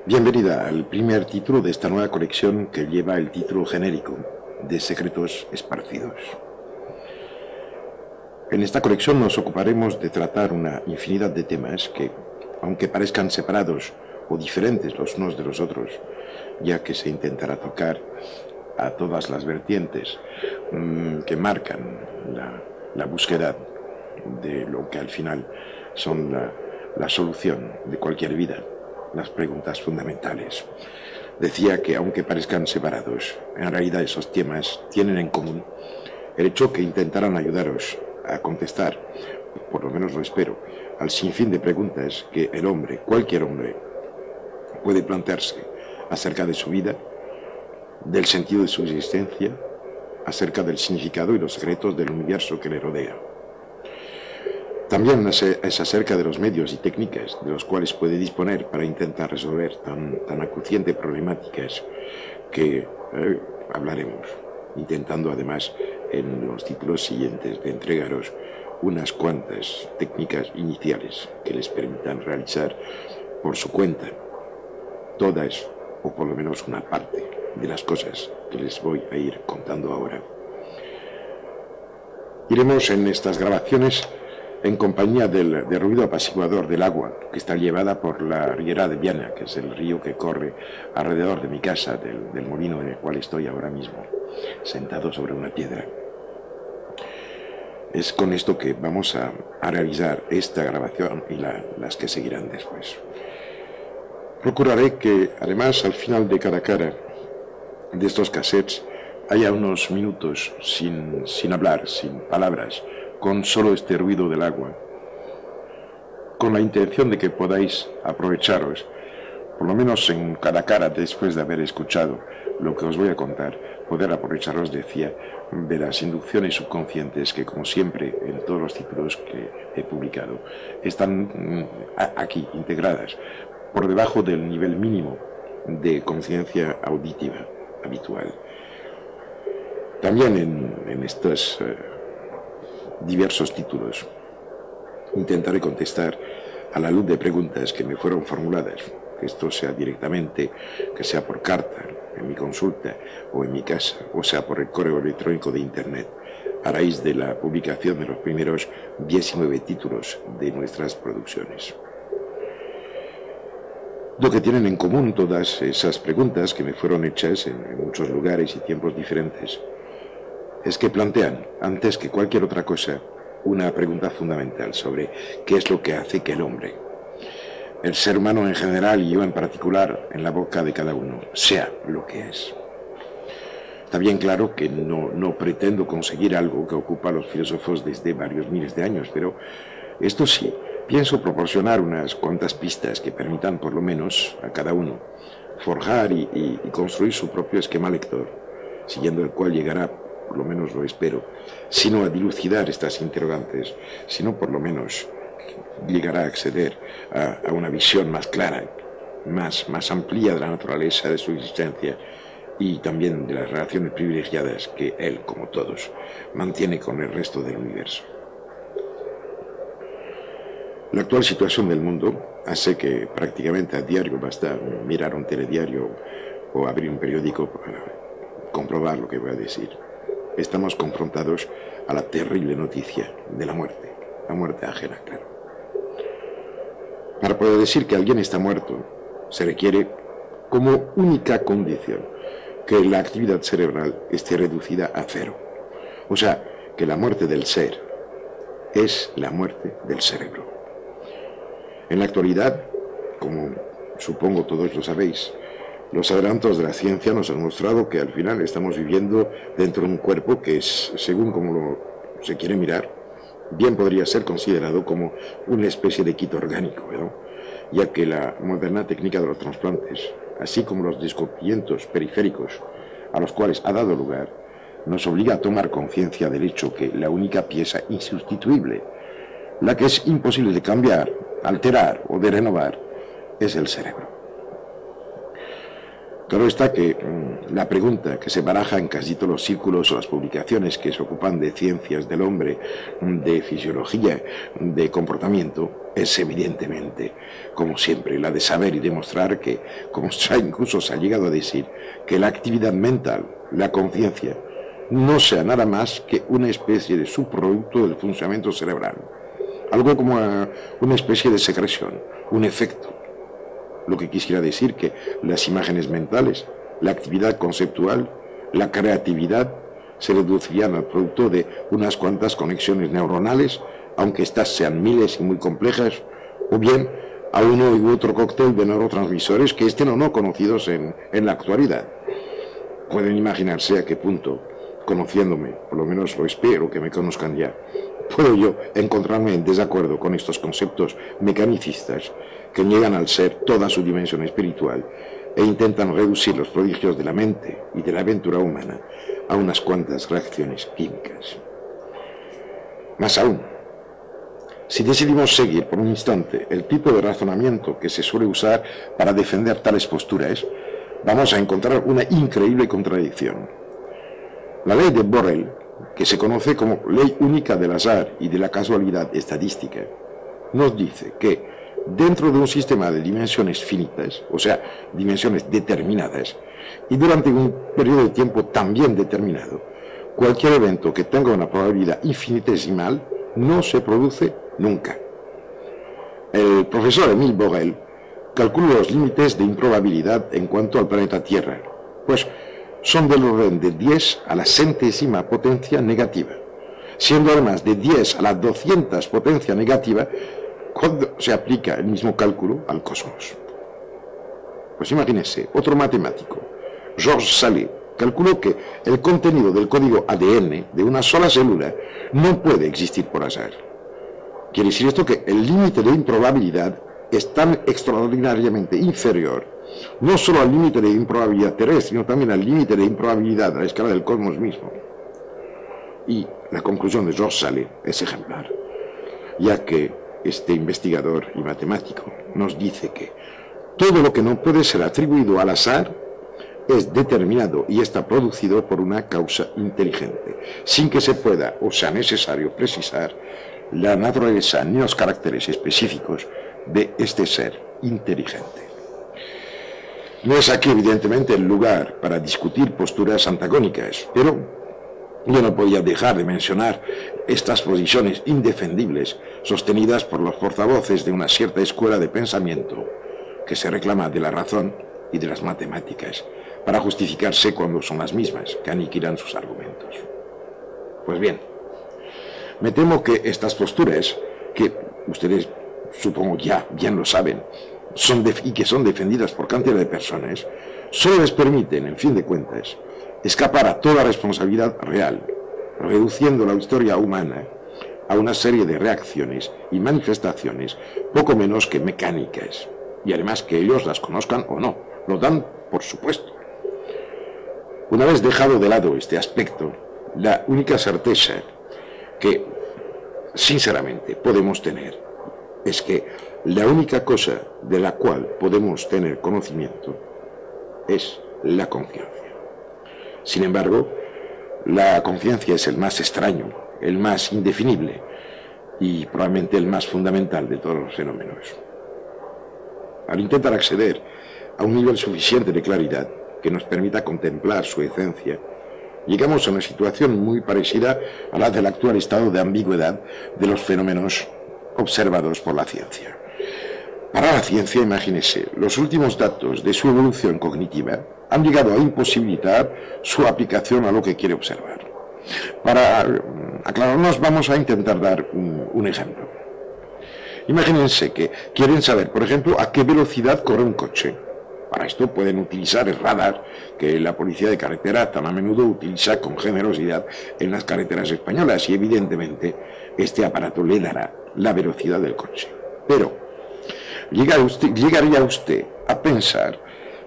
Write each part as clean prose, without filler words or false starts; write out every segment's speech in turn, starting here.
Bienvenida al primer título de esta nueva colección que lleva el título genérico de Secretos Esparcidos. En esta colección nos ocuparemos de tratar una infinidad de temas que, aunque parezcan separados o diferentes los unos de los otros, ya que se intentará tocar a todas las vertientes que marcan la búsqueda de lo que al final son la solución de cualquier vida, las preguntas fundamentales. Decía que aunque parezcan separados, en realidad esos temas tienen en común el hecho que intentarán ayudaros a contestar, por lo menos lo espero, al sinfín de preguntas que el hombre, cualquier hombre, puede plantearse acerca de su vida, del sentido de su existencia, acerca del significado y los secretos del universo que le rodea. También es acerca de los medios y técnicas de los cuales puede disponer para intentar resolver tan acuciantes problemáticas que hablaremos, intentando además en los títulos siguientes de entregaros unas cuantas técnicas iniciales que les permitan realizar por su cuenta todas o por lo menos una parte de las cosas que les voy a ir contando ahora. Iremos en estas grabaciones en compañía del ruido apaciguador del agua que está llevada por la Riera de Viana, que es el río que corre alrededor de mi casa, del molino en el cual estoy ahora mismo, sentado sobre una piedra. Es con esto que vamos a realizar esta grabación y las que seguirán después. Procuraré que, además, al final de cada cara de estos cassettes haya unos minutos sin hablar, sin palabras, con solo este ruido del agua, con la intención de que podáis aprovecharos, por lo menos en cada cara después de haber escuchado lo que os voy a contar, poder aprovecharos, decía, de las inducciones subconscientes que, como siempre, en todos los títulos que he publicado, están aquí integradas, por debajo del nivel mínimo de conciencia auditiva habitual. También en estos diversos títulos intentaré contestar a la luz de preguntas que me fueron formuladas, que esto sea directamente, que sea por carta, en mi consulta o en mi casa, o sea por el correo electrónico de internet, a raíz de la publicación de los primeros 19 títulos de nuestras producciones. Lo que tienen en común todas esas preguntas que me fueron hechas en muchos lugares y tiempos diferentes es que plantean, antes que cualquier otra cosa, una pregunta fundamental sobre qué es lo que hace que el hombre, el ser humano en general y yo en particular, en la boca de cada uno, sea lo que es. Está bien claro que no pretendo conseguir algo que ocupa a los filósofos desde varios miles de años, pero esto sí, pienso proporcionar unas cuantas pistas que permitan por lo menos a cada uno forjar y construir su propio esquema lector, siguiendo el cual llegará, por lo menos lo espero, sino a dilucidar estas interrogantes, sino por lo menos llegará a acceder a una visión más clara, más amplia de la naturaleza de su existencia y también de las relaciones privilegiadas que él, como todos, mantiene con el resto del universo. La actual situación del mundo hace que prácticamente a diario basta mirar un telediario o abrir un periódico para comprobar lo que voy a decir. Estamos confrontados a la terrible noticia de la muerte ajena, claro. Para poder decir que alguien está muerto, se requiere como única condición que la actividad cerebral esté reducida a cero. O sea, que la muerte del ser es la muerte del cerebro. En la actualidad, como supongo todos lo sabéis, los adelantos de la ciencia nos han mostrado que al final estamos viviendo dentro de un cuerpo que es, según como se quiere mirar, bien podría ser considerado como una especie de kit orgánico, ¿no? Ya que la moderna técnica de los trasplantes, así como los descubrimientos periféricos a los cuales ha dado lugar, nos obliga a tomar conciencia del hecho que la única pieza insustituible, la que es imposible de cambiar, alterar o de renovar, es el cerebro. Claro está que la pregunta que se baraja en casi todos los círculos o las publicaciones que se ocupan de ciencias del hombre, de fisiología, de comportamiento, es evidentemente, como siempre, la de saber y demostrar que, como incluso se ha llegado a decir, que la actividad mental, la conciencia, no sea nada más que una especie de subproducto del funcionamiento cerebral. Algo como una especie de secreción, un efecto. Lo que quisiera decir que las imágenes mentales, la actividad conceptual, la creatividad se reducirían al producto de unas cuantas conexiones neuronales, aunque éstas sean miles y muy complejas, o bien a uno y otro cóctel de neurotransmisores que estén o no conocidos en la actualidad. Pueden imaginarse a qué punto, conociéndome, por lo menos lo espero que me conozcan ya, puedo yo encontrarme en desacuerdo con estos conceptos mecanicistas que niegan al ser toda su dimensión espiritual e intentan reducir los prodigios de la mente y de la aventura humana a unas cuantas reacciones químicas. Más aún, si decidimos seguir por un instante el tipo de razonamiento que se suele usar para defender tales posturas, vamos a encontrar una increíble contradicción. La ley de Borel, que se conoce como ley única del azar y de la casualidad estadística, nos dice que dentro de un sistema de dimensiones finitas, o sea, dimensiones determinadas, y durante un periodo de tiempo también determinado, cualquier evento que tenga una probabilidad infinitesimal no se produce nunca. El profesor Émile Borel calcula los límites de improbabilidad en cuanto al planeta Tierra, pues son del orden de 10 a la centésima potencia negativa, siendo además de 10 a la 200 potencia negativa cuando se aplica el mismo cálculo al cosmos. Pues imagínense, otro matemático, Georges Salé, calculó que el contenido del código ADN de una sola célula no puede existir por azar. Quiere decir esto que el límite de improbabilidad es tan extraordinariamente inferior, no solo al límite de improbabilidad terrestre, sino también al límite de improbabilidad a la escala del cosmos mismo. Y la conclusión de Georges Salé es ejemplar, ya que este investigador y matemático nos dice que todo lo que no puede ser atribuido al azar es determinado y está producido por una causa inteligente, sin que se pueda o sea necesario precisar la naturaleza ni los caracteres específicos de este ser inteligente. No es aquí, evidentemente, el lugar para discutir posturas antagónicas, pero yo no podía dejar de mencionar estas posiciones indefendibles sostenidas por los portavoces de una cierta escuela de pensamiento que se reclama de la razón y de las matemáticas para justificarse cuando son las mismas que aniquilan sus argumentos. Pues bien, me temo que estas posturas, que ustedes supongo ya bien lo saben, y que son defendidas por cantidad de personas, solo les permiten, en fin de cuentas, escapar a toda responsabilidad real, reduciendo la historia humana a una serie de reacciones y manifestaciones poco menos que mecánicas, y además que ellos las conozcan o no, lo dan por supuesto. Una vez dejado de lado este aspecto, la única certeza que sinceramente podemos tener es que la única cosa de la cual podemos tener conocimiento es la conciencia. Sin embargo, la conciencia es el más extraño, el más indefinible y probablemente el más fundamental de todos los fenómenos. Al intentar acceder a un nivel suficiente de claridad que nos permita contemplar su esencia, llegamos a una situación muy parecida a la del actual estado de ambigüedad de los fenómenos observados por la ciencia. Para la ciencia, imagínese, los últimos datos de su evolución cognitiva han llegado a imposibilitar su aplicación a lo que quiere observar. Para aclararnos, vamos a intentar dar un ejemplo. Imagínense que quieren saber, por ejemplo, a qué velocidad corre un coche. Para esto pueden utilizar el radar que la policía de carretera tan a menudo utiliza con generosidad en las carreteras españolas y evidentemente este aparato le dará la velocidad del coche. Pero ¿llegaría usted a pensar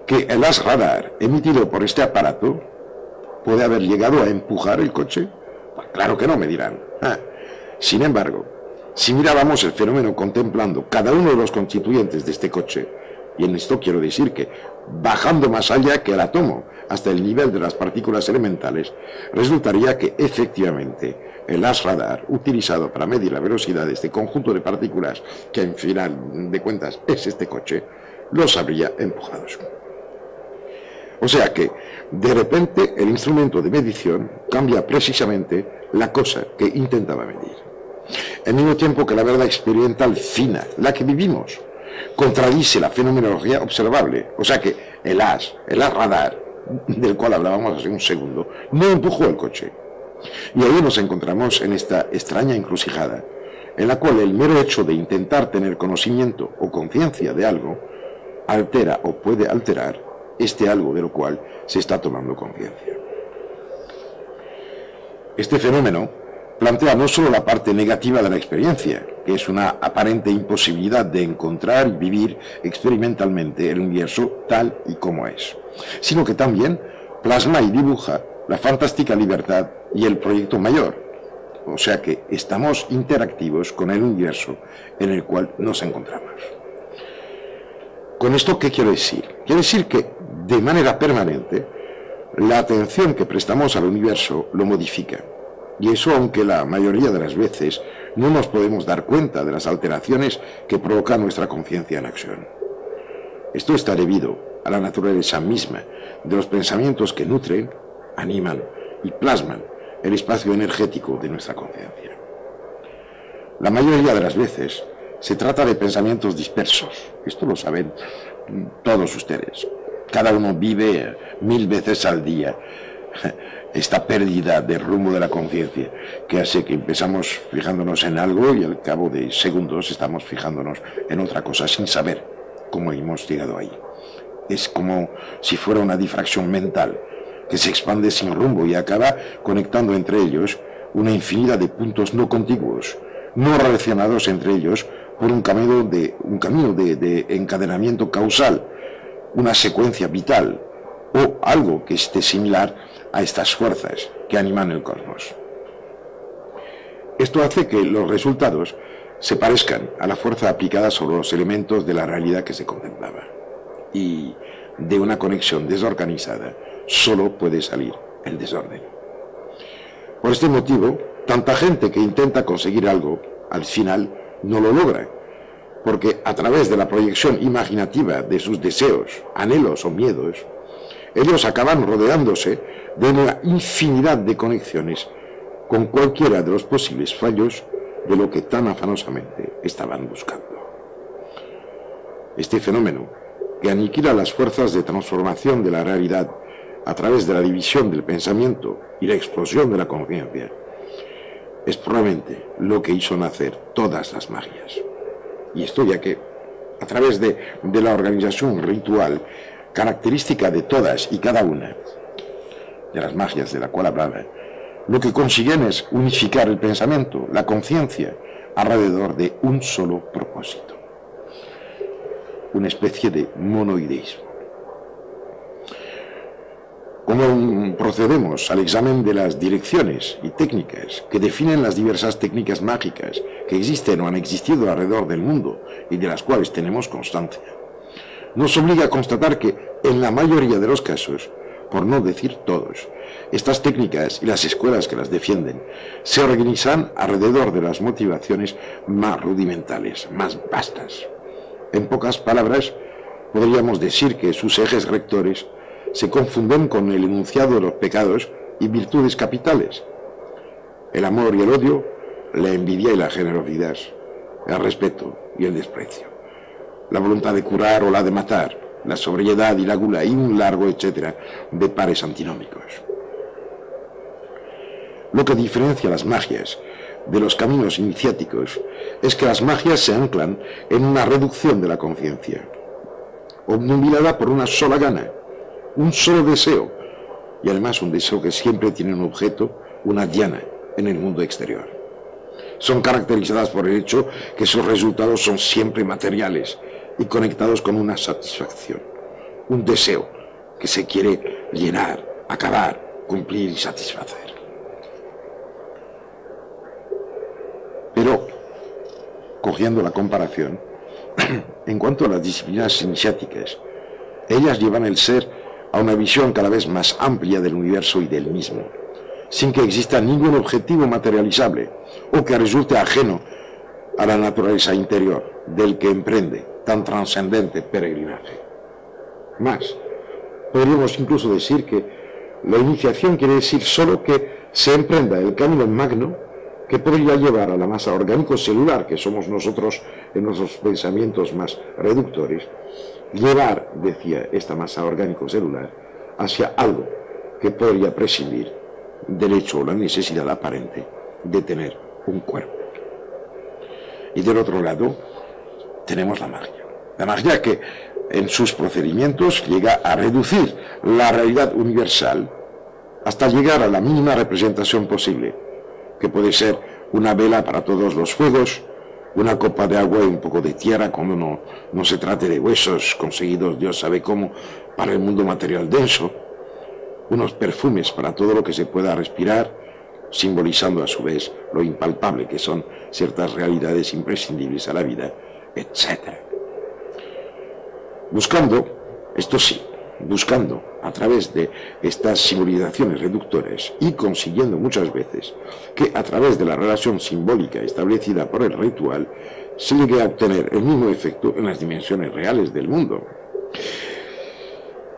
que el haz radar emitido por este aparato puede haber llegado a empujar el coche? Pues claro que no, me dirán. Sin embargo, si mirábamos el fenómeno contemplando cada uno de los constituyentes de este coche, y en esto quiero decir que bajando más allá que el átomo, hasta el nivel de las partículas elementales, resultaría que efectivamente el haz radar utilizado para medir la velocidad de este conjunto de partículas, que en final de cuentas es este coche, los habría empujados. O sea que, de repente, el instrumento de medición cambia precisamente la cosa que intentaba medir. Al mismo tiempo que la verdad experimental fina, la que vivimos, contradice la fenomenología observable. O sea que el haz radar, del cual hablábamos hace un segundo, no empujó el coche. Y ahí nos encontramos en esta extraña encrucijada, en la cual el mero hecho de intentar tener conocimiento o conciencia de algo, altera o puede alterar este algo de lo cual se está tomando conciencia. Este fenómeno plantea no solo la parte negativa de la experiencia, que es una aparente imposibilidad de encontrar y vivir experimentalmente el universo tal y como es, sino que también plasma y dibuja la fantástica libertad y el proyecto mayor. O sea que estamos interactivos con el universo en el cual nos encontramos. ¿Con esto qué quiero decir? Quiero decir que, de manera permanente, la atención que prestamos al universo lo modifica. Y eso aunque la mayoría de las veces no nos podemos dar cuenta de las alteraciones que provoca nuestra conciencia en acción. Esto está debido a la naturaleza misma de los pensamientos que nutren, animan y plasman el espacio energético de nuestra conciencia. La mayoría de las veces se trata de pensamientos dispersos. Esto lo saben todos ustedes. Cada uno vive 1000 veces al día esta pérdida de rumbo de la conciencia, que hace que empezamos fijándonos en algo y al cabo de segundos estamos fijándonos en otra cosa sin saber cómo hemos llegado ahí. Es como si fuera una difracción mental que se expande sin rumbo y acaba conectando entre ellos una infinidad de puntos no contiguos, no relacionados entre ellos por un camino de encadenamiento causal, una secuencia vital o algo que esté similar a estas fuerzas que animan el cosmos. Esto hace que los resultados se parezcan a la fuerza aplicada sobre los elementos de la realidad que se contemplaba. Y de una conexión desorganizada solo puede salir el desorden. Por este motivo, tanta gente que intenta conseguir algo, al final no lo logra, porque a través de la proyección imaginativa de sus deseos, anhelos o miedos, ellos acaban rodeándose de una infinidad de conexiones con cualquiera de los posibles fallos de lo que tan afanosamente estaban buscando. Este fenómeno, que aniquila las fuerzas de transformación de la realidad a través de la división del pensamiento y la explosión de la conciencia, es probablemente lo que hizo nacer todas las magias. Y esto ya que, a través de la organización ritual, característica de todas y cada una de las magias de la cual hablaba, lo que consiguen es unificar el pensamiento, la conciencia, alrededor de un solo propósito. Una especie de monoideísmo. ¿Cómo procedemos al examen de las direcciones y técnicas que definen las diversas técnicas mágicas que existen o han existido alrededor del mundo y de las cuales tenemos constancia? Nos obliga a constatar que, en la mayoría de los casos, por no decir todos, estas técnicas y las escuelas que las defienden se organizan alrededor de las motivaciones más rudimentales, más vastas. En pocas palabras, podríamos decir que sus ejes rectores se confunden con el enunciado de los pecados y virtudes capitales: el amor y el odio, la envidia y la generosidad, el respeto y el desprecio, la voluntad de curar o la de matar, la sobriedad y la gula, y un largo etcétera de pares antinómicos. Lo que diferencia las magias de los caminos iniciáticos es que las magias se anclan en una reducción de la conciencia, obnubilada por una sola gana, un solo deseo, y además un deseo que siempre tiene un objeto, una diana, en el mundo exterior. Son caracterizadas por el hecho que sus resultados son siempre materiales y conectados con una satisfacción, un deseo que se quiere llenar, acabar, cumplir y satisfacer. Pero, cogiendo la comparación, en cuanto a las disciplinas iniciáticas, Ellas llevan el ser a una visión cada vez más amplia del universo y del mismo, sin que exista ningún objetivo materializable o que resulte ajeno a la naturaleza interior del que emprende tan trascendente peregrinaje. Más, podríamos incluso decir que la iniciación quiere decir solo que se emprenda el camino magno que podría llevar a la masa orgánico-celular, que somos nosotros en nuestros pensamientos más reductores, llevar, decía, esta masa orgánico-celular hacia algo que podría prescindir del hecho o la necesidad aparente de tener un cuerpo. Y del otro lado tenemos la magia. La magia que en sus procedimientos llega a reducir la realidad universal hasta llegar a la mínima representación posible, que puede ser una vela para todos los fuegos, una copa de agua y un poco de tierra cuando no se trate de huesos conseguidos Dios sabe cómo para el mundo material denso, unos perfumes para todo lo que se pueda respirar, simbolizando a su vez lo impalpable que son ciertas realidades imprescindibles a la vida, etc. Buscando, esto sí, buscando a través de estas simbolizaciones reductoras y consiguiendo muchas veces que a través de la relación simbólica establecida por el ritual se llegue a obtener el mismo efecto en las dimensiones reales del mundo.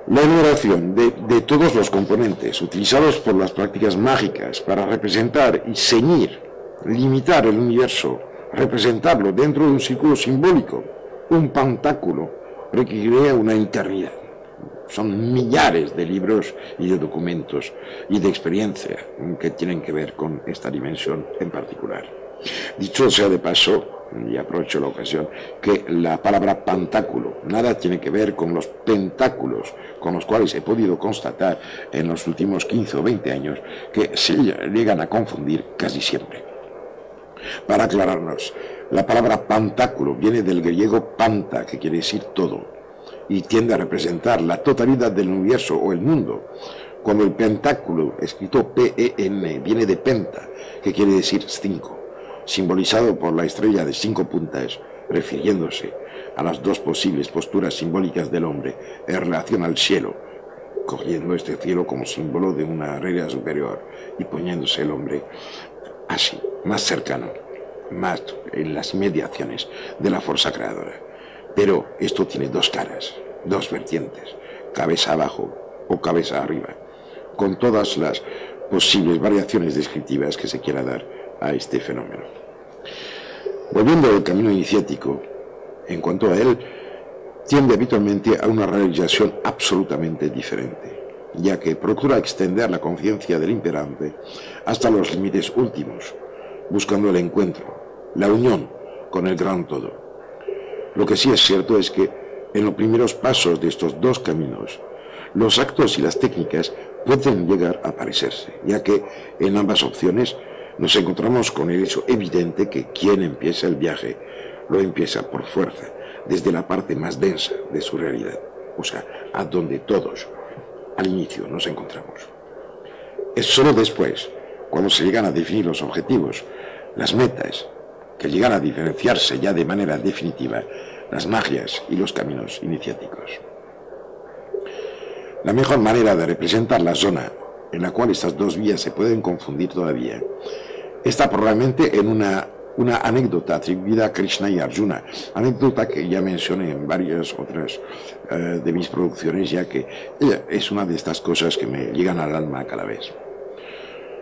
La enumeración de todos los componentes utilizados por las prácticas mágicas para representar y ceñir, limitar el universo, representarlo dentro de un círculo simbólico, un pantáculo, requeriría una eternidad. Son millares de libros y de documentos y de experiencia que tienen que ver con esta dimensión en particular. Dicho sea de paso, y aprovecho la ocasión, que la palabra pantáculo nada tiene que ver con los pentáculos con los cuales he podido constatar en los últimos 15 o 20 años que se llegan a confundir casi siempre. Para aclararnos, la palabra pantáculo viene del griego panta, que quiere decir todo, y tiende a representar la totalidad del universo o el mundo, cuando el pentáculo, escrito P-E-N, viene de penta, que quiere decir 5, simbolizado por la estrella de 5 puntas, refiriéndose a las dos posibles posturas simbólicas del hombre en relación al cielo, cogiendo este cielo como símbolo de una realidad superior y poniéndose el hombre así, más cercano, más en las inmediaciones de la fuerza creadora. Pero esto tiene dos caras, dos vertientes, cabeza abajo o cabeza arriba, con todas las posibles variaciones descriptivas que se quiera dar a este fenómeno. Volviendo al camino iniciático, en cuanto a él, tiende habitualmente a una realización absolutamente diferente, ya que procura extender la conciencia del imperante hasta los límites últimos, buscando el encuentro, la unión con el gran todo. Lo que sí es cierto es que en los primeros pasos de estos dos caminos, los actos y las técnicas pueden llegar a parecerse, ya que en ambas opciones nos encontramos con el hecho evidente que quien empieza el viaje lo empieza por fuerza, desde la parte más densa de su realidad, o sea, a donde todos al inicio nos encontramos. Es solo después, cuando se llegan a definir los objetivos, las metas, que llegan a diferenciarse ya de manera definitiva las magias y los caminos iniciáticos. La mejor manera de representar la zona en la cual estas dos vías se pueden confundir todavía está probablemente en una anécdota atribuida a Krishna y Arjuna, anécdota que ya mencioné en varias otras de mis producciones, ya que es una de estas cosas que me llegan al alma cada vez.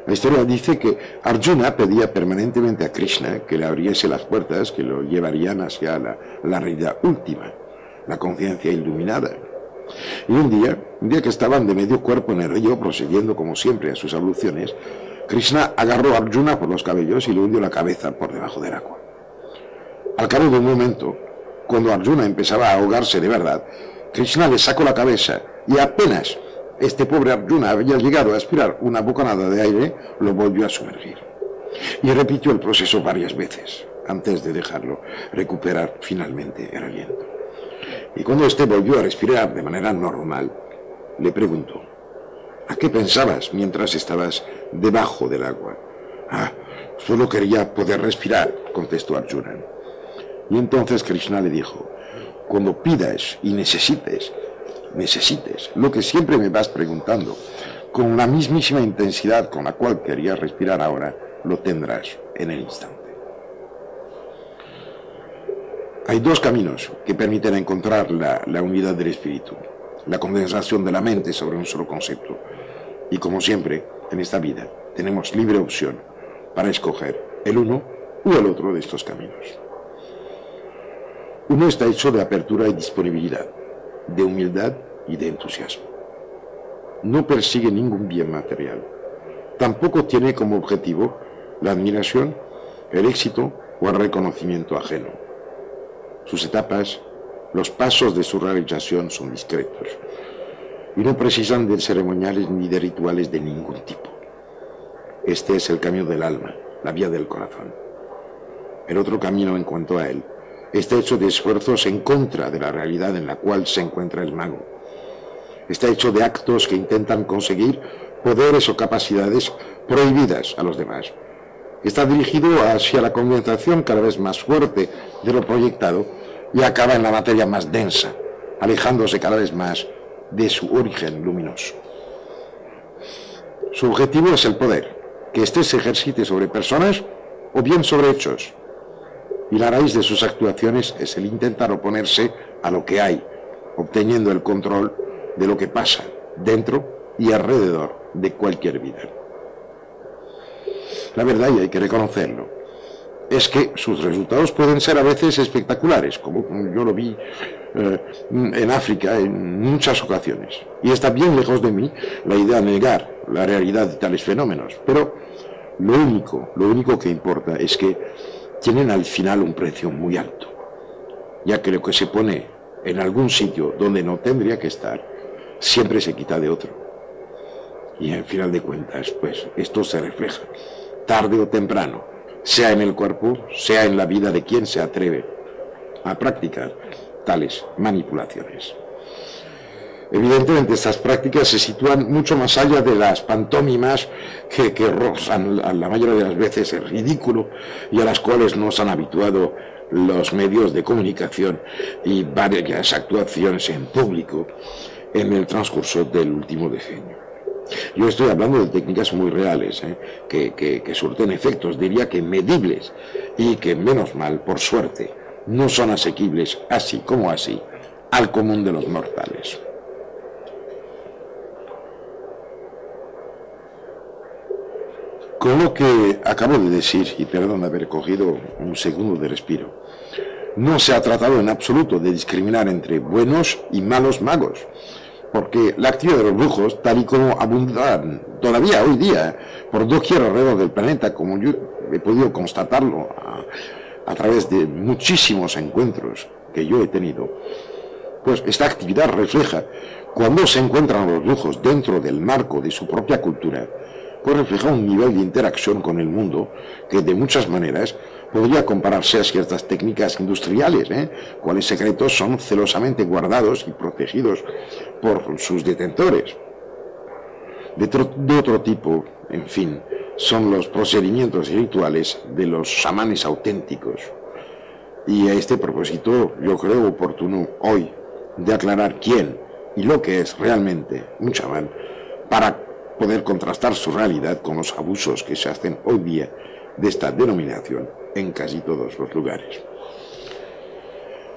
La historia dice que Arjuna pedía permanentemente a Krishna que le abriese las puertas que lo llevarían hacia la realidad última, la conciencia iluminada. Y un día que estaban de medio cuerpo en el río, procediendo como siempre a sus abluciones, Krishna agarró a Arjuna por los cabellos y le hundió la cabeza por debajo del agua. Al cabo de un momento, cuando Arjuna empezaba a ahogarse de verdad, Krishna le sacó la cabeza y apenas este pobre Arjuna había llegado a aspirar una bocanada de aire, lo volvió a sumergir. Y repitió el proceso varias veces, antes de dejarlo recuperar finalmente el aliento. Y cuando éste volvió a respirar de manera normal, le preguntó: ¿a qué pensabas mientras estabas debajo del agua? Solo quería poder respirar, contestó Arjuna. Y entonces Krishna le dijo: cuando pidas y necesites, necesites, lo que siempre me vas preguntando, con la mismísima intensidad con la cual querías respirar ahora, lo tendrás en el instante. Hay dos caminos que permiten encontrar la unidad del espíritu, la condensación de la mente sobre un solo concepto. Y como siempre, en esta vida, tenemos libre opción para escoger el uno u el otro de estos caminos. Uno está hecho de apertura y disponibilidad, de humildad y de entusiasmo. No persigue ningún bien material. Tampoco tiene como objetivo la admiración, el éxito o el reconocimiento ajeno. Sus etapas, los pasos de su realización son discretos y no precisan de ceremoniales ni de rituales de ningún tipo. Este es el camino del alma, la vía del corazón. El otro camino en cuanto a él está hecho de esfuerzos en contra de la realidad en la cual se encuentra el mago. Está hecho de actos que intentan conseguir poderes o capacidades prohibidas a los demás. Está dirigido hacia la condensación cada vez más fuerte de lo proyectado y acaba en la materia más densa, alejándose cada vez más de su origen luminoso. Su objetivo es el poder, que éste se ejercite sobre personas o bien sobre hechos. Y la raíz de sus actuaciones es el intentar oponerse a lo que hay, obteniendo el control de lo que pasa dentro y alrededor de cualquier vida. La verdad, y hay que reconocerlo, es que sus resultados pueden ser a veces espectaculares, como yo lo vi en África en muchas ocasiones. Y está bien lejos de mí la idea de negar la realidad de tales fenómenos, pero lo único que importa es que tienen al final un precio muy alto, ya que lo que se pone en algún sitio donde no tendría que estar, siempre se quita de otro. Y al final de cuentas, pues esto se refleja, tarde o temprano, sea en el cuerpo, sea en la vida de quien se atreve a practicar tales manipulaciones. Evidentemente estas prácticas se sitúan mucho más allá de las pantomimas que rozan a la mayoría de las veces el ridículo y a las cuales nos han habituado los medios de comunicación y varias actuaciones en público en el transcurso del último decenio. Yo estoy hablando de técnicas muy reales, que surten efectos, diría que medibles, y que menos mal, por suerte, no son asequibles así como así al común de los mortales. Con lo que acabo de decir, y perdón haber cogido un segundo de respiro, no se ha tratado en absoluto de discriminar entre buenos y malos magos, porque la actividad de los brujos, tal y como abundan todavía hoy día por doquier alrededor del planeta, como yo he podido constatarlo a través de muchísimos encuentros que yo he tenido, pues esta actividad refleja, cuando se encuentran los brujos dentro del marco de su propia cultura, pues refleja un nivel de interacción con el mundo que de muchas maneras podría compararse a ciertas técnicas industriales, cuales secretos son celosamente guardados y protegidos por sus detentores. De otro tipo, en fin, son los procedimientos y rituales de los chamanes auténticos. Y a este propósito yo creo oportuno hoy de aclarar quién y lo que es realmente un chamán para poder contrastar su realidad con los abusos que se hacen hoy día de esta denominación en casi todos los lugares.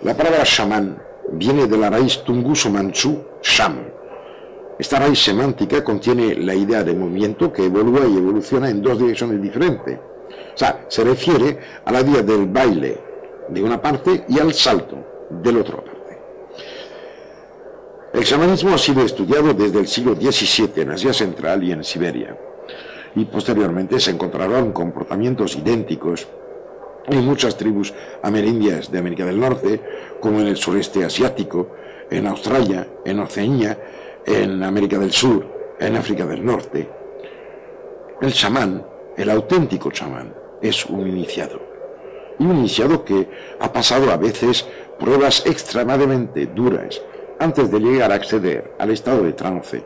La palabra chamán viene de la raíz tunguso manchú sham. Esta raíz semántica contiene la idea de movimiento que evolúa y evoluciona en dos direcciones diferentes. O sea, se refiere a la idea del baile de una parte y al salto del otro parte. El chamanismo ha sido estudiado desde el siglo XVII en Asia Central y en Siberia, y posteriormente se encontraron comportamientos idénticos en muchas tribus amerindias de América del Norte, como en el sureste asiático, en Australia, en Oceanía, en América del Sur, en África del Norte. El chamán, el auténtico chamán, es un iniciado, y un iniciado que ha pasado a veces pruebas extremadamente duras antes de llegar a acceder al estado de trance,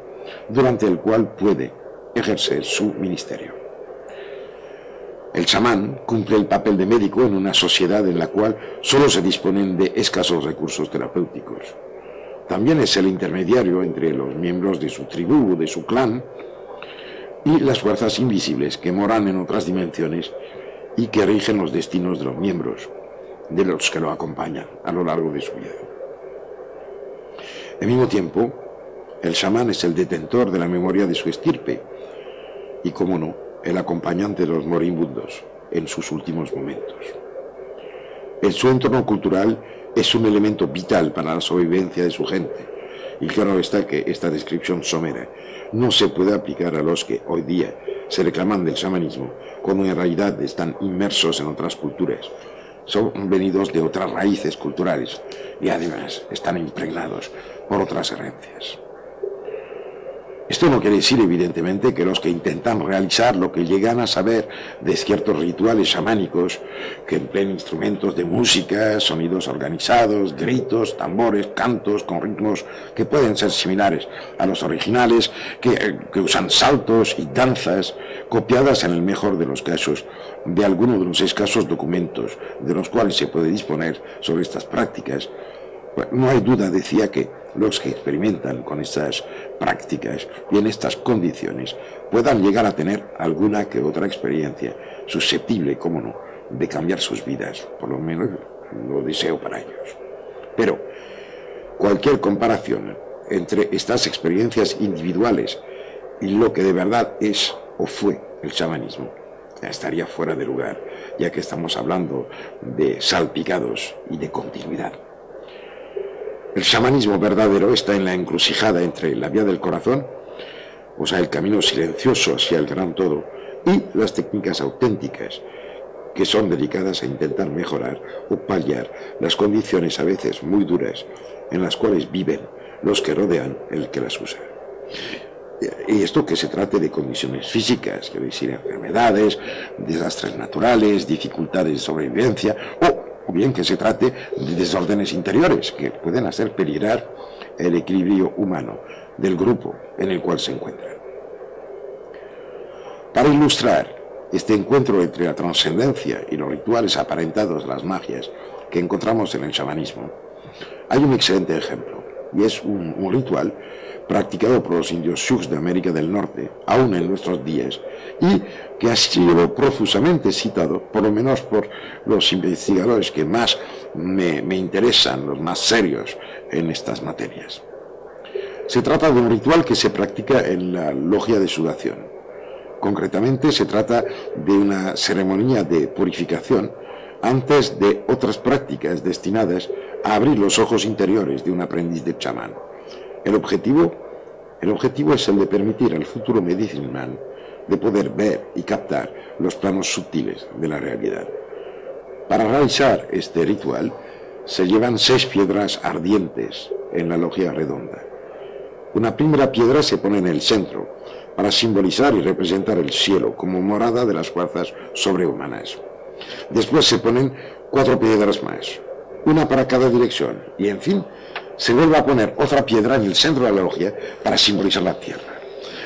durante el cual puede ejercer su ministerio. El chamán cumple el papel de médico en una sociedad en la cual solo se disponen de escasos recursos terapéuticos. También es el intermediario entre los miembros de su tribu o de su clan y las fuerzas invisibles que moran en otras dimensiones y que rigen los destinos de los miembros, de los que lo acompañan a lo largo de su vida. Al mismo tiempo, el chamán es el detentor de la memoria de su estirpe y, como no, el acompañante de los moribundos en sus últimos momentos. Su entorno cultural es un elemento vital para la sobrevivencia de su gente, y claro está que esta descripción somera no se puede aplicar a los que hoy día se reclaman del chamanismo, cuando en realidad están inmersos en otras culturas, son venidos de otras raíces culturales y además están impregnados por otras herencias. Esto no quiere decir, evidentemente, que los que intentan realizar lo que llegan a saber de ciertos rituales chamánicos, que empleen instrumentos de música, sonidos organizados, gritos, tambores, cantos, con ritmos que pueden ser similares a los originales, que usan saltos y danzas, copiadas en el mejor de los casos de algunos de los escasos documentos de los cuales se puede disponer sobre estas prácticas. No hay duda, decía, que los que experimentan con estas prácticas y en estas condiciones puedan llegar a tener alguna que otra experiencia susceptible, como no, de cambiar sus vidas, por lo menos lo deseo para ellos. Pero cualquier comparación entre estas experiencias individuales y lo que de verdad es o fue el chamanismo estaría fuera de lugar, ya que estamos hablando de salpicados y de continuidad. El chamanismo verdadero está en la encrucijada entre la vía del corazón, o sea, el camino silencioso hacia el gran todo, y las técnicas auténticas, que son dedicadas a intentar mejorar o paliar las condiciones a veces muy duras en las cuales viven los que rodean el que las usa. Y esto que se trate de condiciones físicas, quiero decir, enfermedades, desastres naturales, dificultades de sobrevivencia, o bien que se trate de desórdenes interiores que pueden hacer peligrar el equilibrio humano del grupo en el cual se encuentran. Para ilustrar este encuentro entre la trascendencia y los rituales aparentados de las magias que encontramos en el chamanismo, hay un excelente ejemplo, y es un ritual practicado por los indios Sioux de América del Norte, aún en nuestros días, y que ha sido profusamente citado, por lo menos por los investigadores que más me interesan, los más serios en estas materias. Se trata de un ritual que se practica en la logia de sudación. Concretamente se trata de una ceremonia de purificación antes de otras prácticas destinadas a abrir los ojos interiores de un aprendiz de chamán. El objetivo es el de permitir al futuro medicinal de poder ver y captar los planos sutiles de la realidad. Para realizar este ritual se llevan 6 piedras ardientes en la logia redonda. Una primera piedra se pone en el centro para simbolizar y representar el cielo como morada de las fuerzas sobrehumanas. Después se ponen 4 piedras más, una para cada dirección, y en fin, se vuelve a poner otra piedra en el centro de la logia para simbolizar la tierra.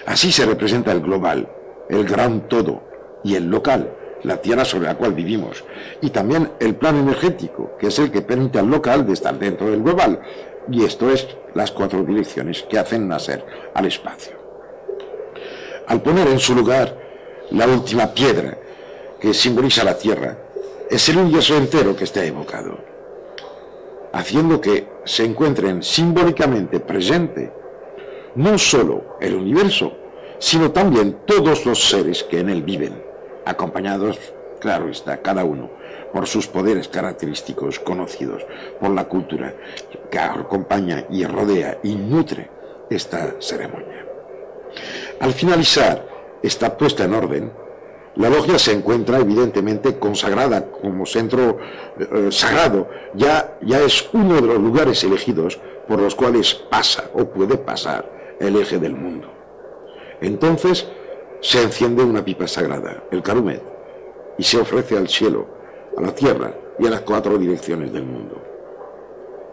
Así se representa el global, el gran todo, y el local, la tierra sobre la cual vivimos, y también el plano energético, que es el que permite al local de estar dentro del global, y esto es las 4 direcciones que hacen nacer al espacio. Al poner en su lugar la última piedra, que simboliza la tierra, es el universo entero que está evocado, haciendo que se encuentren simbólicamente presente no solo el universo, sino también todos los seres que en él viven, acompañados, claro está, cada uno por sus poderes característicos conocidos por la cultura que acompaña y rodea y nutre esta ceremonia. Al finalizar esta puesta en orden, la logia se encuentra evidentemente consagrada como centro sagrado, ya es uno de los lugares elegidos por los cuales pasa o puede pasar el eje del mundo. Entonces se enciende una pipa sagrada, el calumet, y se ofrece al cielo, a la tierra y a las 4 direcciones del mundo.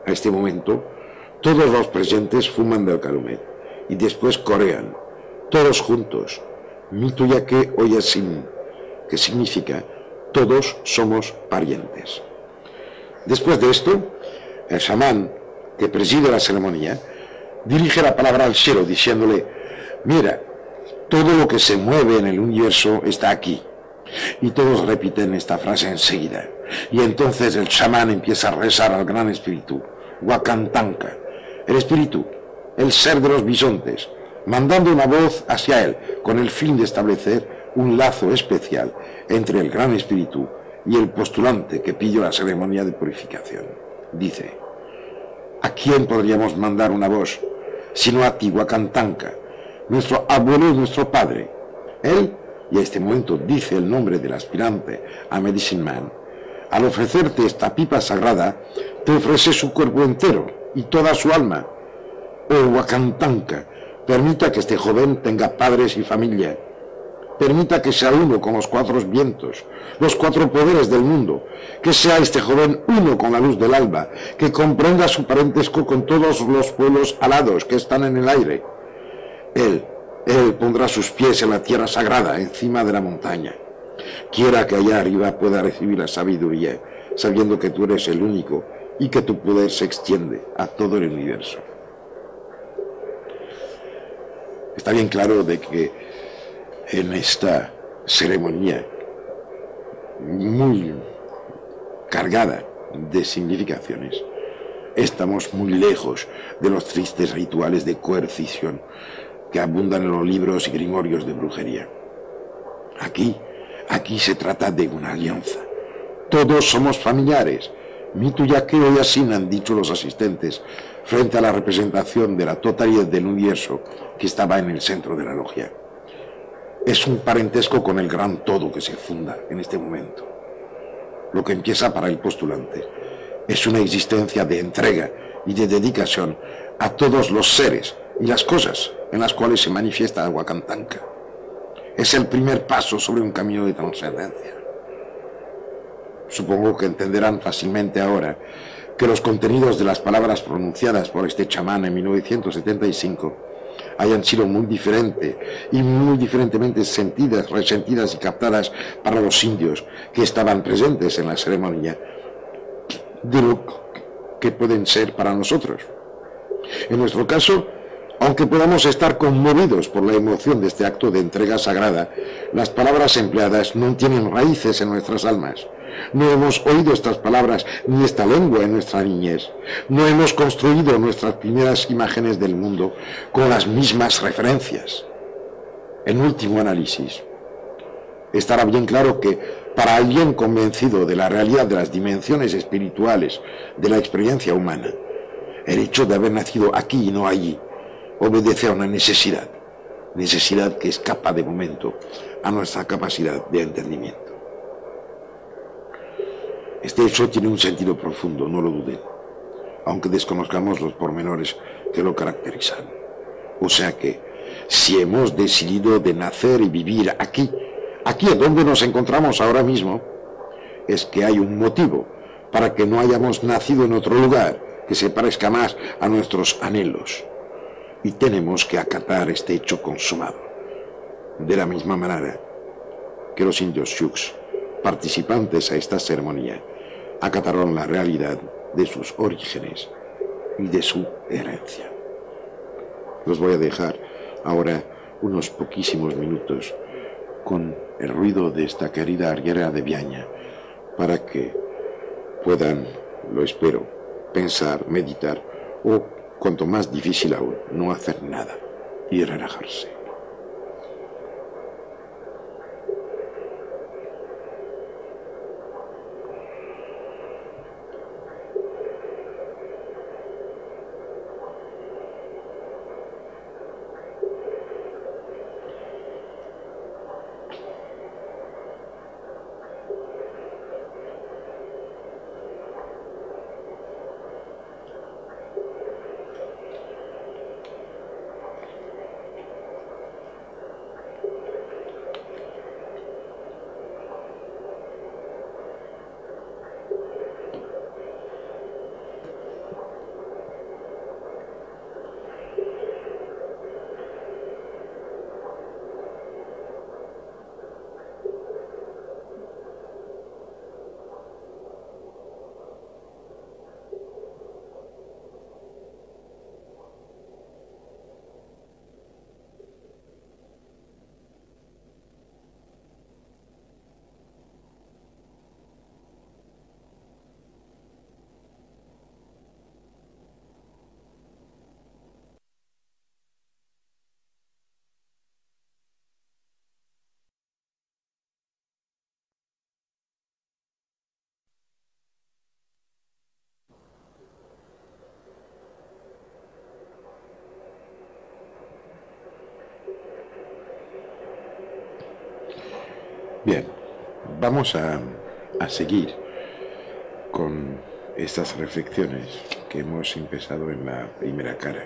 A este momento, todos los presentes fuman del calumet y después corean, todos juntos, Mituyaque Oyasin, que significa todos somos parientes. Después de esto, el chamán que preside la ceremonia, dirige la palabra al cielo diciéndole: mira, todo lo que se mueve en el universo está aquí. Y todos repiten esta frase enseguida. Y entonces el chamán empieza a rezar al gran espíritu, Wakantanka, el espíritu, el ser de los bisontes, mandando una voz hacia él con el fin de establecer un lazo especial entre el gran espíritu y el postulante que pidió la ceremonia de purificación. Dice: ¿a quién podríamos mandar una voz sino a ti, Wakantanka, nuestro abuelo y nuestro padre? Él, y a este momento dice el nombre del aspirante a Medicine Man, al ofrecerte esta pipa sagrada, te ofrece su cuerpo entero y toda su alma. Oh Wakantanka, permita que este joven tenga padres y familia. Permita que sea uno con los 4 vientos, los 4 poderes del mundo, que sea este joven uno con la luz del alba, que comprenda su parentesco con todos los pueblos alados que están en el aire. Él pondrá sus pies en la tierra sagrada, encima de la montaña. Quiera que allá arriba pueda recibir la sabiduría, sabiendo que tú eres el único y que tu poder se extiende a todo el universo. Está bien claro de que en esta ceremonia muy cargada de significaciones, estamos muy lejos de los tristes rituales de coercición que abundan en los libros y grimorios de brujería. Aquí se trata de una alianza. Todos somos familiares. Mitu, Yakeo y Asin, han dicho los asistentes, frente a la representación de la totalidad del universo que estaba en el centro de la logia. Es un parentesco con el gran todo que se funda en este momento. Lo que empieza para el postulante es una existencia de entrega y de dedicación a todos los seres y las cosas en las cuales se manifiesta Wakantanka. Es el primer paso sobre un camino de trascendencia. Supongo que entenderán fácilmente ahora que los contenidos de las palabras pronunciadas por este chamán en 1975 hayan sido muy diferentes y muy diferentemente sentidas, resentidas y captadas para los indios que estaban presentes en la ceremonia de lo que pueden ser para nosotros. En nuestro caso, aunque podamos estar conmovidos por la emoción de este acto de entrega sagrada, las palabras empleadas no tienen raíces en nuestras almas. No hemos oído estas palabras ni esta lengua en nuestra niñez. No hemos construido nuestras primeras imágenes del mundo con las mismas referencias. En último análisis, estará bien claro que para alguien convencido de la realidad de las dimensiones espirituales de la experiencia humana, el hecho de haber nacido aquí y no allí obedece a una necesidad que escapa de momento a nuestra capacidad de entendimiento. Este hecho tiene un sentido profundo, no lo duden, aunque desconozcamos los pormenores que lo caracterizan. O sea que, si hemos decidido de nacer y vivir aquí donde nos encontramos ahora mismo, es que hay un motivo para que no hayamos nacido en otro lugar que se parezca más a nuestros anhelos. Y tenemos que acatar este hecho consumado, de la misma manera que los indios Sioux, participantes a esta ceremonia, acataron la realidad de sus orígenes y de su herencia. Los voy a dejar ahora unos poquísimos minutos con el ruido de esta querida arriera de Viaña, para que puedan, lo espero, pensar, meditar o, cuanto más difícil aún, no hacer nada y relajarse. Bien, vamos a seguir con estas reflexiones que hemos empezado en la primera cara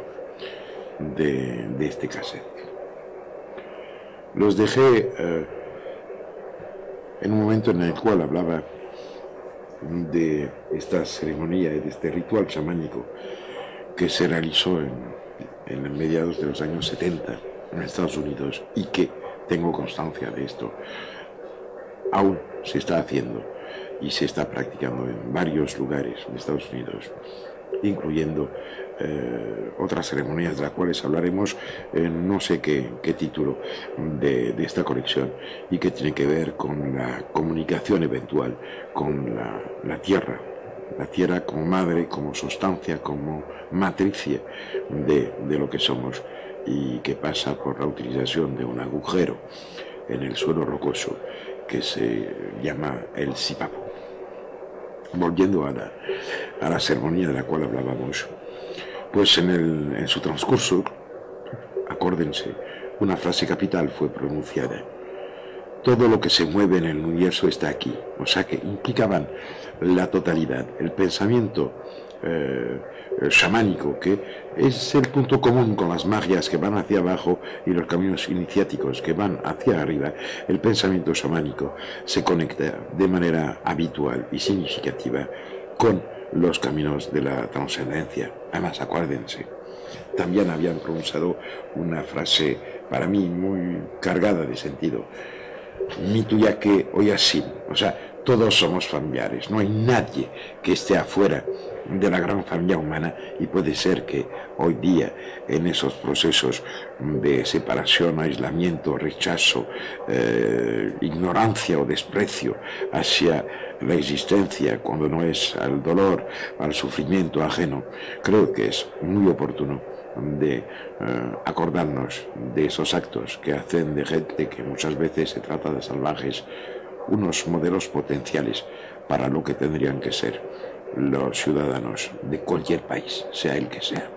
de este cassette. Los dejé en un momento en el cual hablaba de esta ceremonia y de este ritual chamánico que se realizó en mediados de los años 70 en Estados Unidos y que tengo constancia de esto. Aún se está haciendo y se está practicando en varios lugares de Estados Unidos, incluyendo otras ceremonias de las cuales hablaremos en no sé qué título de esta colección, y que tiene que ver con la comunicación eventual con la tierra como madre, como sustancia, como matricia de lo que somos, y que pasa por la utilización de un agujero en el suelo rocoso que se llama el sipapo. Volviendo a la ceremonia de la cual hablábamos, pues en su transcurso, acuérdense, una frase capital fue pronunciada: todo lo que se mueve en el universo está aquí. O sea que implicaban la totalidad, el pensamiento chamánico, que es el punto común con las magias que van hacia abajo y los caminos iniciáticos que van hacia arriba. El pensamiento chamánico se conecta de manera habitual y significativa con los caminos de la trascendencia. Además, acuérdense, también habían pronunciado una frase para mí muy cargada de sentido: Mituyake Oyasin. O sea, todos somos familiares, no hay nadie que esté afuera de la gran familia humana, y puede ser que hoy día, en esos procesos de separación, aislamiento, rechazo, ignorancia o desprecio hacia la existencia, cuando no es al dolor, al sufrimiento ajeno, creo que es muy oportuno de acordarnos de esos actos que hacen de gente que muchas veces se trata de salvajes unos modelos potenciales para lo que tendrían que ser los ciudadanos de cualquier país, sea el que sea.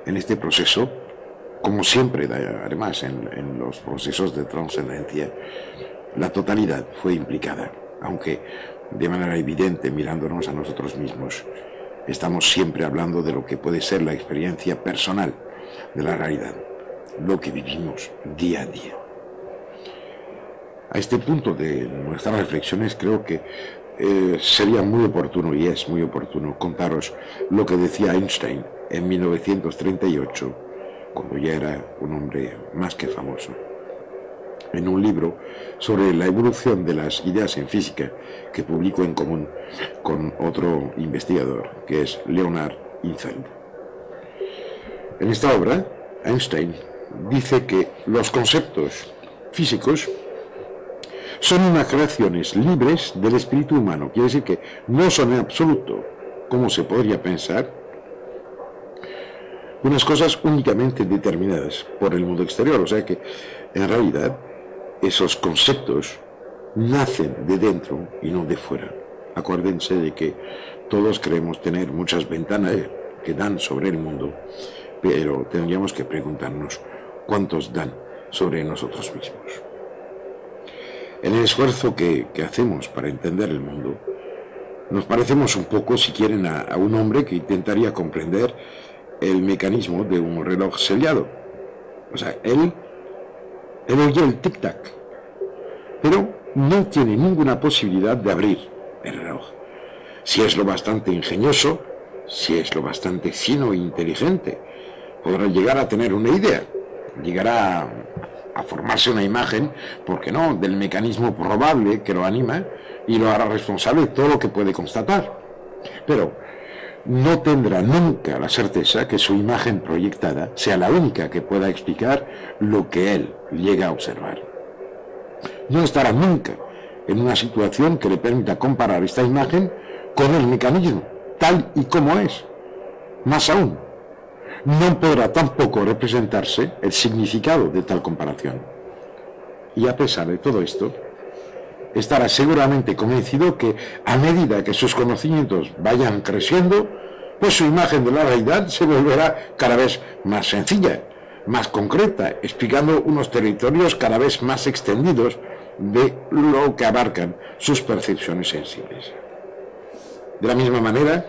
En este proceso, como siempre, además en los procesos de trascendencia, la totalidad fue implicada, aunque de manera evidente, mirándonos a nosotros mismos, estamos siempre hablando de lo que puede ser la experiencia personal de la realidad, lo que vivimos día a día. A este punto de nuestras reflexiones creo que sería muy oportuno, y es muy oportuno, contaros lo que decía Einstein en 1938, cuando ya era un hombre más que famoso, en un libro sobre la evolución de las ideas en física que publicó en común con otro investigador, que es Leonard Infeld. En esta obra, Einstein dice que los conceptos físicos son unas creaciones libres del espíritu humano. Quiere decir que no son en absoluto, como se podría pensar, unas cosas únicamente determinadas por el mundo exterior. O sea que, en realidad, esos conceptos nacen de dentro y no de fuera. Acuérdense de que todos creemos tener muchas ventanas que dan sobre el mundo, pero tendríamos que preguntarnos cuántos dan sobre nosotros mismos. En el esfuerzo que hacemos para entender el mundo, nos parecemos un poco, si quieren, a un hombre que intentaría comprender el mecanismo de un reloj sellado. O sea, él oye el tic-tac, pero no tiene ninguna posibilidad de abrir el reloj. Si es lo bastante ingenioso, si es lo bastante fino e inteligente, podrá llegar a tener una idea, llegará a formarse una imagen, ¿por qué no?, del mecanismo probable que lo anima, y lo hará responsable de todo lo que puede constatar. Pero no tendrá nunca la certeza que su imagen proyectada sea la única que pueda explicar lo que él llega a observar. No estará nunca en una situación que le permita comparar esta imagen con el mecanismo, tal y como es. Más aún, no podrá tampoco representarse el significado de tal comparación. Y a pesar de todo esto, estará seguramente convencido que a medida que sus conocimientos vayan creciendo, pues su imagen de la realidad se volverá cada vez más sencilla, más concreta, explicando unos territorios cada vez más extendidos de lo que abarcan sus percepciones sensibles. De la misma manera,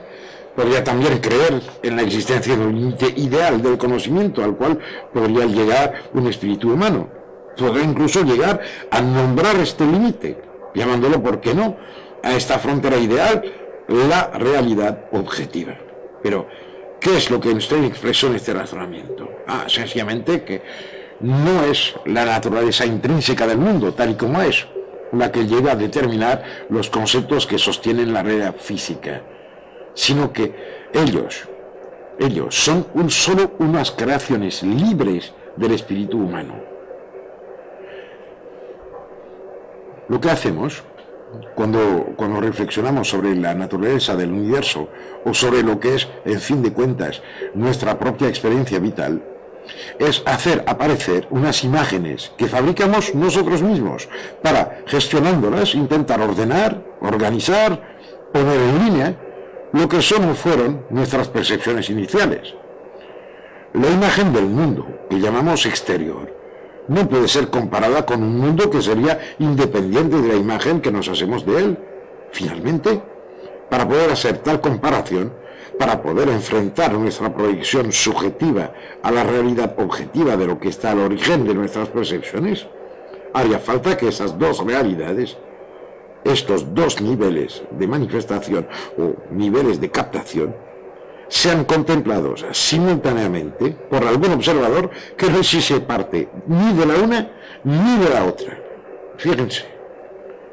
podría también creer en la existencia de un límite ideal del conocimiento al cual podría llegar un espíritu humano. Podría incluso llegar a nombrar este límite, llamándolo, ¿por qué no?, a esta frontera ideal, la realidad objetiva. Pero, ¿qué es lo que Einstein expresó en este razonamiento? Sencillamente que no es la naturaleza intrínseca del mundo, tal y como es, la que llega a determinar los conceptos que sostienen la realidad física, sino que ellos son solo unas creaciones libres del espíritu humano. Lo que hacemos cuando reflexionamos sobre la naturaleza del universo o sobre lo que es, en fin de cuentas, nuestra propia experiencia vital, es hacer aparecer unas imágenes que fabricamos nosotros mismos para, gestionándolas, intentar ordenar, organizar, poner en línea lo que son o fueron nuestras percepciones iniciales. La imagen del mundo, que llamamos exterior, no puede ser comparada con un mundo que sería independiente de la imagen que nos hacemos de él. Finalmente, para poder hacer tal comparación, para poder enfrentar nuestra proyección subjetiva a la realidad objetiva de lo que está al origen de nuestras percepciones, haría falta que esas dos realidades, estos dos niveles de manifestación o niveles de captación, sean contemplados simultáneamente por algún observador que no se parte ni de la una ni de la otra. Fíjense,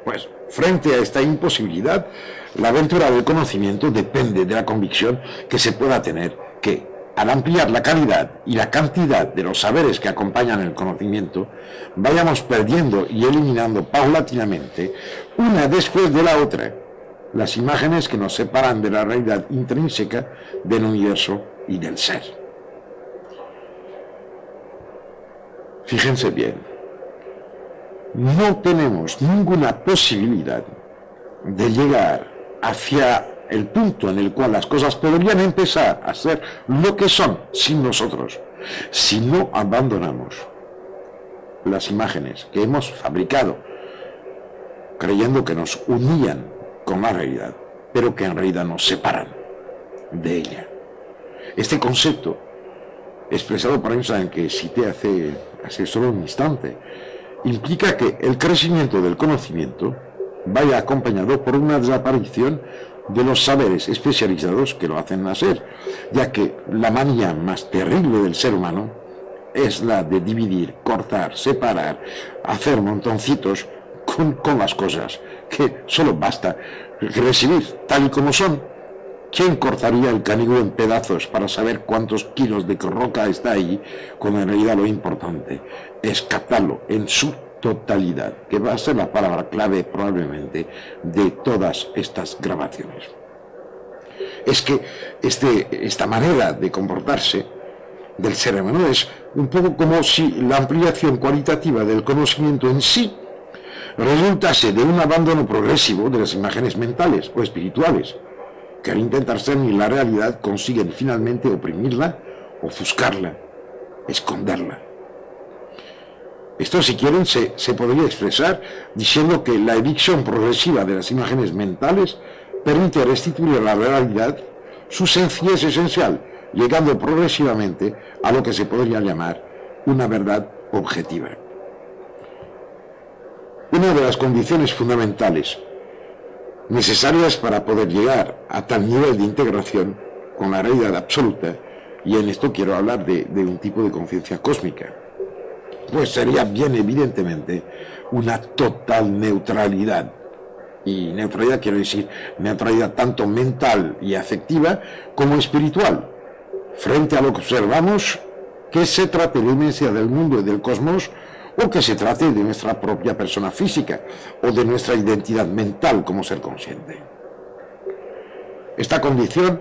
pues frente a esta imposibilidad, la aventura del conocimiento depende de la convicción que se pueda tener que, al ampliar la calidad y la cantidad de los saberes que acompañan el conocimiento, vayamos perdiendo y eliminando paulatinamente, una después de la otra, las imágenes que nos separan de la realidad intrínseca del universo y del ser. Fíjense bien, no tenemos ninguna posibilidad de llegar hacia el punto en el cual las cosas podrían empezar a ser lo que son sin nosotros, si no abandonamos las imágenes que hemos fabricado creyendo que nos unían con la realidad, pero que en realidad nos separan de ella. Este concepto, expresado por Einstein, que cité hace solo un instante, implica que el crecimiento del conocimiento vaya acompañado por una desaparición de los saberes especializados que lo hacen nacer, ya que la manía más terrible del ser humano es la de dividir, cortar, separar, hacer montoncitos con las cosas, que solo basta recibir tal y como son. ¿Quién cortaría el canigó en pedazos para saber cuántos kilos de roca está ahí, cuando en realidad lo importante es captarlo en su totalidad, que va a ser la palabra clave probablemente de todas estas grabaciones? Es que esta manera de comportarse del ser humano es un poco como si la ampliación cualitativa del conocimiento en sí resultase de un abandono progresivo de las imágenes mentales o espirituales, que al intentar ser ni la realidad consiguen finalmente oprimirla, ofuscarla, esconderla. Esto, si quieren, se podría expresar diciendo que la evicción progresiva de las imágenes mentales permite restituir a la realidad su sencillez esencial, llegando progresivamente a lo que se podría llamar una verdad objetiva. Una de las condiciones fundamentales necesarias para poder llegar a tal nivel de integración con la realidad absoluta, y en esto quiero hablar de un tipo de conciencia cósmica, pues sería bien evidentemente una total neutralidad. Y neutralidad quiero decir neutralidad tanto mental y afectiva como espiritual, frente a lo que observamos, que se trate de la inmensidad del mundo y del cosmos, o que se trate de nuestra propia persona física, o de nuestra identidad mental como ser consciente. Esta condición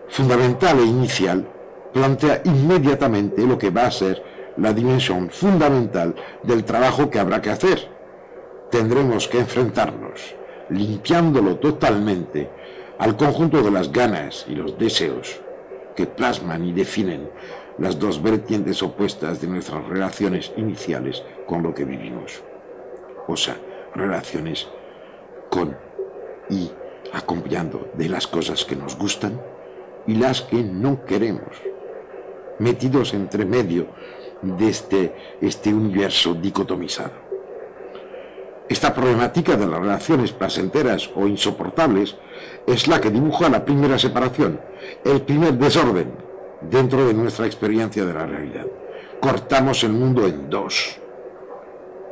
fundamental e inicial plantea inmediatamente lo que va a ser la dimensión fundamental del trabajo que habrá que hacer. Tendremos que enfrentarnos, limpiándolo totalmente, al conjunto de las ganas y los deseos que plasman y definen las dos vertientes opuestas de nuestras relaciones iniciales con lo que vivimos. O sea, relaciones con y acompañando de las cosas que nos gustan y las que no queremos, metidos entre medio de este universo dicotomizado. Esta problemática de las relaciones placenteras o insoportables es la que dibuja la primera separación, el primer desorden dentro de nuestra experiencia de la realidad. Cortamos el mundo en dos,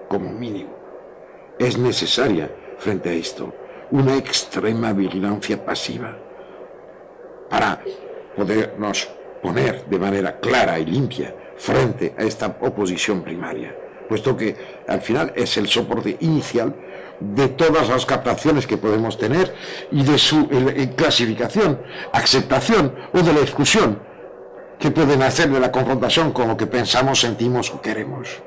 como mínimo. Es necesaria, frente a esto, una extrema vigilancia pasiva para podernos poner de manera clara y limpia frente a esta oposición primaria, puesto que al final es el soporte inicial de todas las captaciones que podemos tener y de su clasificación, aceptación o de la exclusión que pueden hacer de la confrontación con lo que pensamos, sentimos o queremos.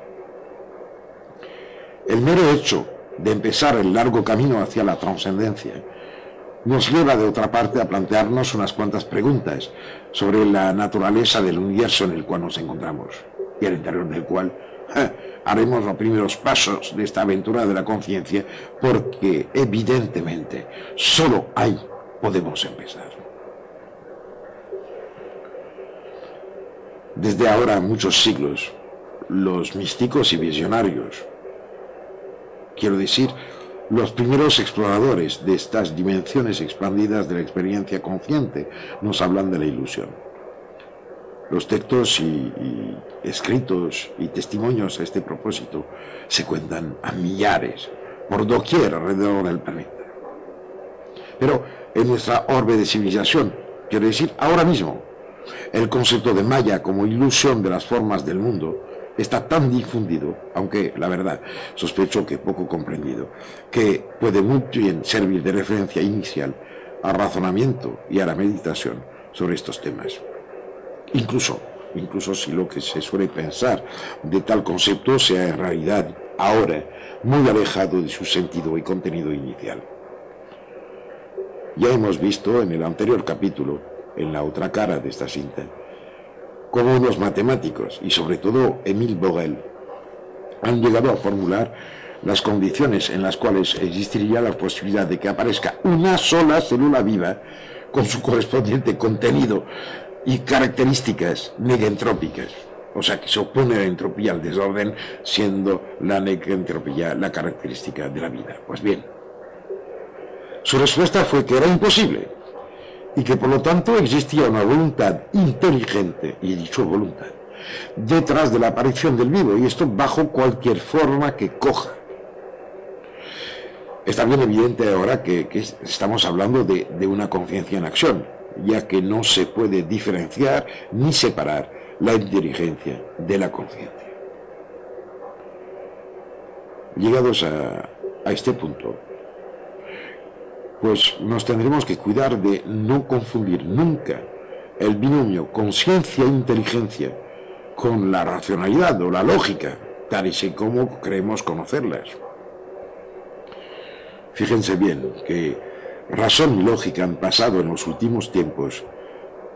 El mero hecho de empezar el largo camino hacia la trascendencia nos lleva de otra parte a plantearnos unas cuantas preguntas sobre la naturaleza del universo en el cual nos encontramos y al interior del cual haremos los primeros pasos de esta aventura de la conciencia, porque evidentemente solo ahí podemos empezar. Desde ahora muchos siglos, los místicos y visionarios, quiero decir, los primeros exploradores de estas dimensiones expandidas de la experiencia consciente, nos hablan de la ilusión. Los textos y escritos y testimonios a este propósito se cuentan a millares, por doquier alrededor del planeta. Pero en nuestra orbe de civilización, quiero decir, ahora mismo, el concepto de Maya como ilusión de las formas del mundo está tan difundido, aunque la verdad sospecho que poco comprendido, que puede muy bien servir de referencia inicial al razonamiento y a la meditación sobre estos temas. Incluso si lo que se suele pensar de tal concepto sea en realidad ahora muy alejado de su sentido y contenido inicial. Ya hemos visto en el anterior capítulo, en la otra cara de esta cinta, cómo unos matemáticos, y sobre todo Émile Borel, han llegado a formular las condiciones en las cuales existiría la posibilidad de que aparezca una sola célula viva con su correspondiente contenido y características negentrópicas, o sea que se opone a la entropía al desorden, siendo la negentropía la característica de la vida. Pues bien, su respuesta fue que era imposible y que por lo tanto existía una voluntad inteligente, y he dicho voluntad, detrás de la aparición del vivo, y esto bajo cualquier forma que coja. Está bien evidente ahora que estamos hablando de una conciencia en acción, ya que no se puede diferenciar ni separar la inteligencia de la conciencia. Llegados a este punto, pues nos tendremos que cuidar de no confundir nunca el binomio conciencia-inteligencia con la racionalidad o la lógica, tal y como creemos conocerlas. Fíjense bien que razón y lógica han pasado en los últimos tiempos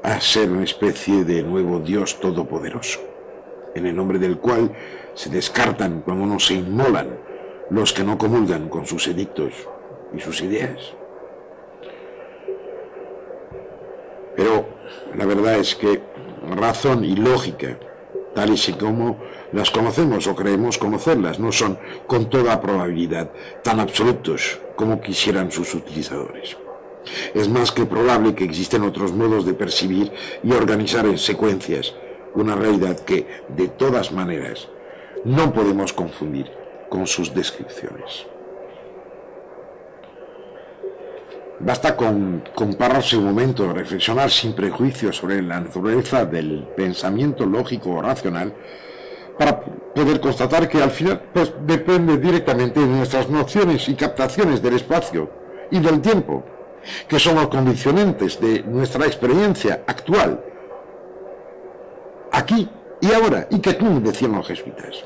a ser una especie de nuevo Dios todopoderoso, en el nombre del cual se descartan cuando no se inmolan los que no comulgan con sus edictos y sus ideas. Pero la verdad es que razón y lógica, tal y como las conocemos o creemos conocerlas, no son con toda probabilidad tan absolutos como quisieran sus utilizadores. Es más que probable que existen otros modos de percibir y organizar en secuencias una realidad que, de todas maneras, no podemos confundir con sus descripciones. Basta con pararse un momento a reflexionar sin prejuicios sobre la naturaleza del pensamiento lógico o racional para poder constatar que al final pues, depende directamente de nuestras nociones y captaciones del espacio y del tiempo, que son los condicionantes de nuestra experiencia actual, aquí y ahora, y que tú, decían los jesuitas.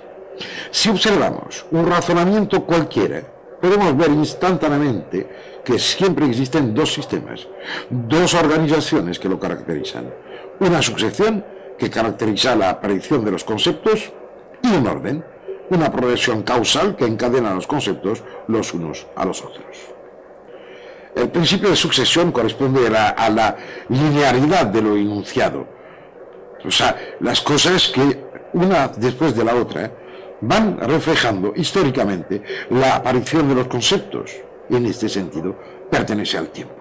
Si observamos un razonamiento cualquiera, podemos ver instantáneamente que siempre existen dos sistemas, dos organizaciones que lo caracterizan, una sucesión que caracteriza la aparición de los conceptos y un orden, una progresión causal que encadena los conceptos los unos a los otros. El principio de sucesión corresponde a la linealidad de lo enunciado. O sea, las cosas que una después de la otra van reflejando históricamente la aparición de los conceptos, y en este sentido pertenece al tiempo.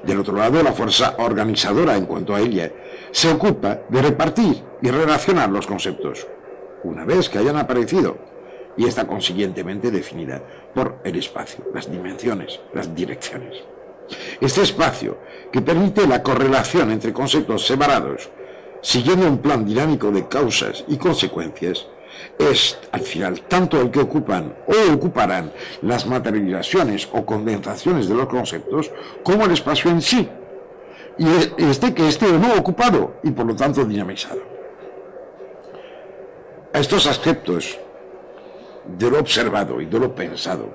Del otro lado, la fuerza organizadora en cuanto a ella se ocupa de repartir y relacionar los conceptos, una vez que hayan aparecido, y está consiguientemente definida por el espacio, las dimensiones, las direcciones. Este espacio, que permite la correlación entre conceptos separados, siguiendo un plan dinámico de causas y consecuencias, es, al final, tanto el que ocupan o ocuparán las materializaciones o condensaciones de los conceptos, como el espacio en sí, y que esté o no ocupado, y por lo tanto dinamizado. A estos aspectos de lo observado y de lo pensado,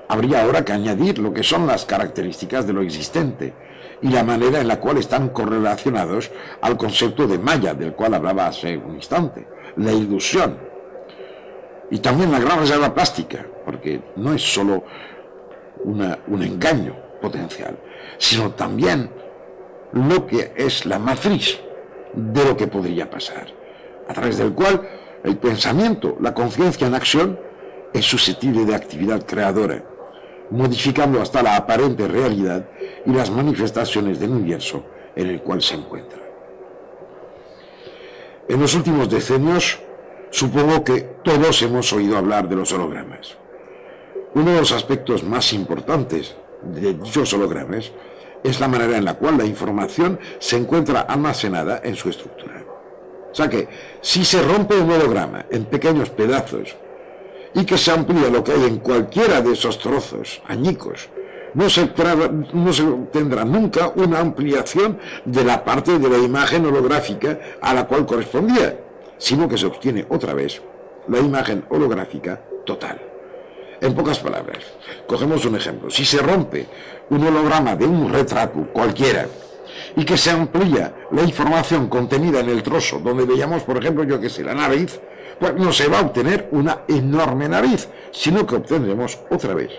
habría ahora que añadir lo que son las características de lo existente y la manera en la cual están correlacionados al concepto de Maya, del cual hablaba hace un instante, la ilusión, y también la gran reserva plástica, porque no es solo un engaño potencial, sino también lo que es la matriz de lo que podría pasar, a través del cual el pensamiento, la conciencia en acción, es susceptible de actividad creadora, modificando hasta la aparente realidad y las manifestaciones del universo en el cual se encuentra. En los últimos decenios, supongo que todos hemos oído hablar de los hologramas. Uno de los aspectos más importantes de dichos hologramas es la manera en la cual la información se encuentra almacenada en su estructura. O sea que, si se rompe un holograma en pequeños pedazos y que se amplía lo que hay en cualquiera de esos trozos añicos, no se tendrá nunca una ampliación de la parte de la imagen holográfica a la cual correspondía, sino que se obtiene otra vez la imagen holográfica total. En pocas palabras, cogemos un ejemplo. Si se rompe un holograma de un retrato cualquiera y que se amplía la información contenida en el trozo donde veíamos, por ejemplo, yo que sé, la nariz, pues no se va a obtener una enorme nariz, sino que obtendremos otra vez,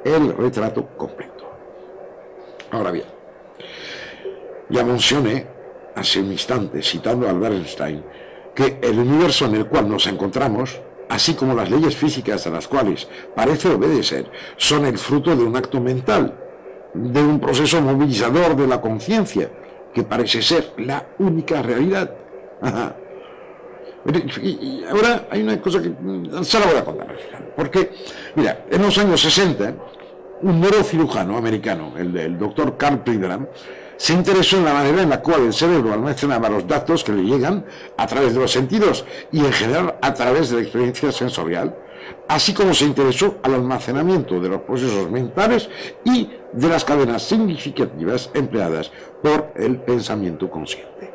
el retrato completo. Ahora bien, ya mencioné hace un instante, citando a Albert Einstein, que el universo en el cual nos encontramos, así como las leyes físicas a las cuales parece obedecer, son el fruto de un acto mental, de un proceso movilizador de la conciencia, que parece ser la única realidad. Ajá. Y ahora hay una cosa que se la voy a contar al final, porque, mira, en los años 60, un neurocirujano americano, el doctor Carl Pribram, se interesó en la manera en la cual el cerebro almacenaba los datos que le llegan a través de los sentidos y en general a través de la experiencia sensorial, así como se interesó al almacenamiento de los procesos mentales y de las cadenas significativas empleadas por el pensamiento consciente.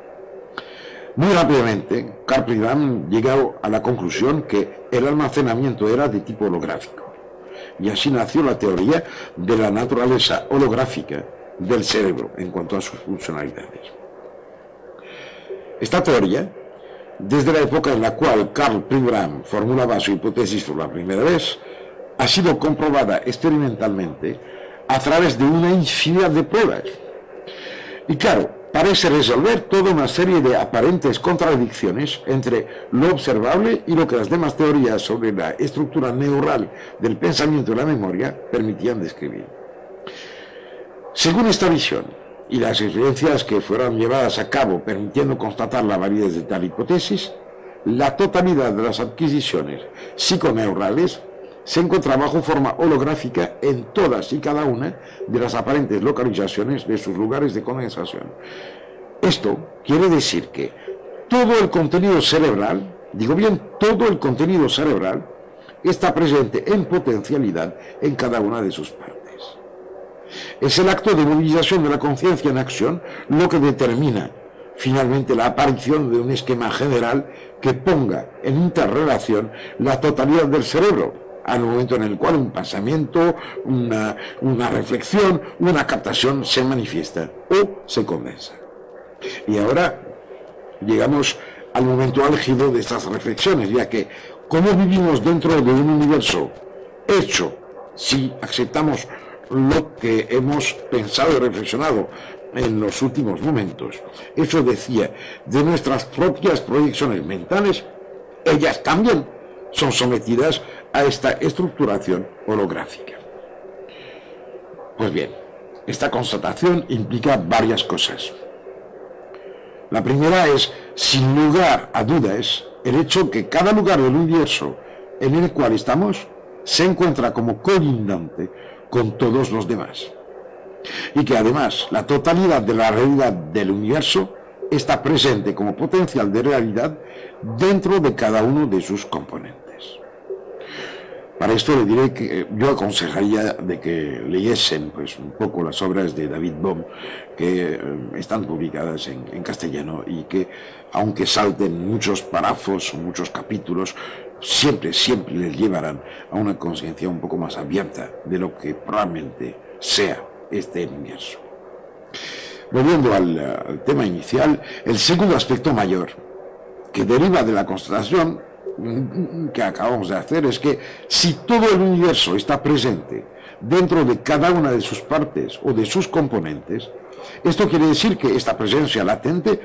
Muy rápidamente, Carl Pribram llegó a la conclusión que el almacenamiento era de tipo holográfico, y así nació la teoría de la naturaleza holográfica del cerebro en cuanto a sus funcionalidades. Esta teoría, desde la época en la cual Carl Pribram formulaba su hipótesis por la primera vez, ha sido comprobada experimentalmente a través de una infinidad de pruebas. Y claro, parece resolver toda una serie de aparentes contradicciones entre lo observable y lo que las demás teorías sobre la estructura neural del pensamiento y la memoria permitían describir. Según esta visión y las experiencias que fueron llevadas a cabo permitiendo constatar la validez de tal hipótesis, la totalidad de las adquisiciones psiconeurales se encuentra bajo forma holográfica en todas y cada una de las aparentes localizaciones de sus lugares de condensación. Esto quiere decir que todo el contenido cerebral, digo bien, todo el contenido cerebral está presente en potencialidad en cada una de sus partes. Es el acto de movilización de la conciencia en acción lo que determina finalmente la aparición de un esquema general que ponga en interrelación la totalidad del cerebro, al momento en el cual un pensamiento, una reflexión, una captación se manifiesta o se condensa. Y ahora llegamos al momento álgido de estas reflexiones, ya que cómo vivimos dentro de un universo hecho, si aceptamos lo que hemos pensado y reflexionado en los últimos momentos, eso decía, de nuestras propias proyecciones mentales, ellas también son sometidas a esta estructuración holográfica. Pues bien, esta constatación implica varias cosas. La primera es, sin lugar a dudas, el hecho que cada lugar del universo en el cual estamos se encuentra como colindante con todos los demás. Y que además la totalidad de la realidad del universo está presente como potencial de realidad dentro de cada uno de sus componentes. Para esto le diré que yo aconsejaría de que leyesen pues, un poco las obras de David Bohm, que están publicadas en castellano y que, aunque salten muchos párrafos, muchos capítulos, siempre les llevarán a una conciencia un poco más abierta de lo que probablemente sea este universo. Volviendo al tema inicial, el segundo aspecto mayor que deriva de la constatación que acabamos de hacer es que si todo el universo está presente dentro de cada una de sus partes o de sus componentes, esto quiere decir que esta presencia latente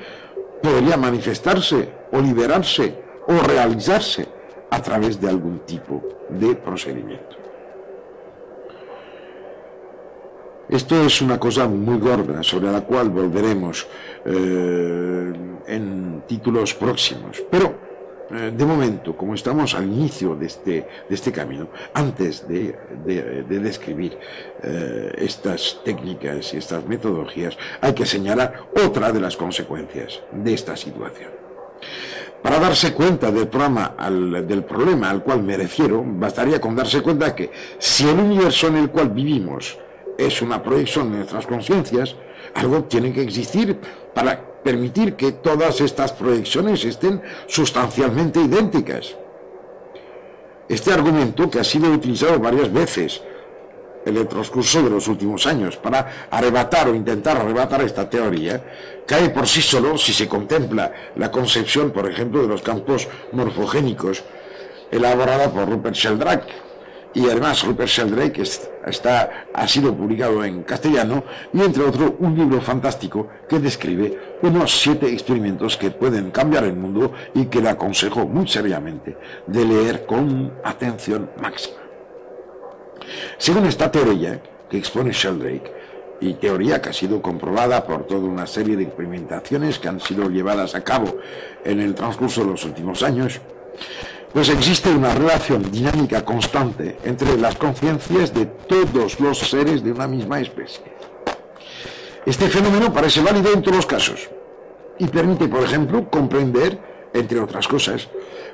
podría manifestarse o liberarse o realizarse a través de algún tipo de procedimiento. Esto es una cosa muy gorda sobre la cual volveremos en títulos próximos, pero de momento, como estamos al inicio de este camino, antes de describir estas técnicas y estas metodologías, hay que señalar otra de las consecuencias de esta situación. Para darse cuenta del problema al cual me refiero, bastaría con darse cuenta que si el universo en el cual vivimos es una proyección de nuestras conciencias, algo tiene que existir para permitir que todas estas proyecciones estén sustancialmente idénticas. Este argumento, que ha sido utilizado varias veces en el transcurso de los últimos años para arrebatar o intentar arrebatar esta teoría, cae por sí solo si se contempla la concepción, por ejemplo, de los campos morfogénicos elaborada por Rupert Sheldrake. Y además Rupert Sheldrake ha sido publicado en castellano y entre otros un libro fantástico que describe unos 7 experimentos que pueden cambiar el mundo y que le aconsejo muy seriamente de leer con atención máxima. Según esta teoría que expone Sheldrake, y teoría que ha sido comprobada por toda una serie de experimentaciones que han sido llevadas a cabo en el transcurso de los últimos años, pues existe una relación dinámica constante entre las conciencias de todos los seres de una misma especie. Este fenómeno parece válido en todos los casos y permite, por ejemplo, comprender, entre otras cosas,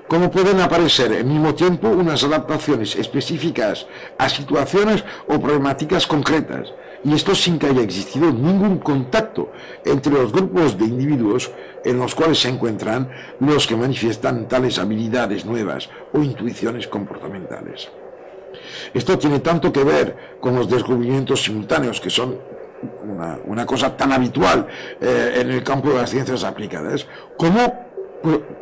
cómo pueden aparecer al mismo tiempo unas adaptaciones específicas a situaciones o problemáticas concretas, y esto sin que haya existido ningún contacto entre los grupos de individuos en los cuales se encuentran los que manifiestan tales habilidades nuevas o intuiciones comportamentales. Esto tiene tanto que ver con los descubrimientos simultáneos, que son una cosa tan habitual en el campo de las ciencias aplicadas, como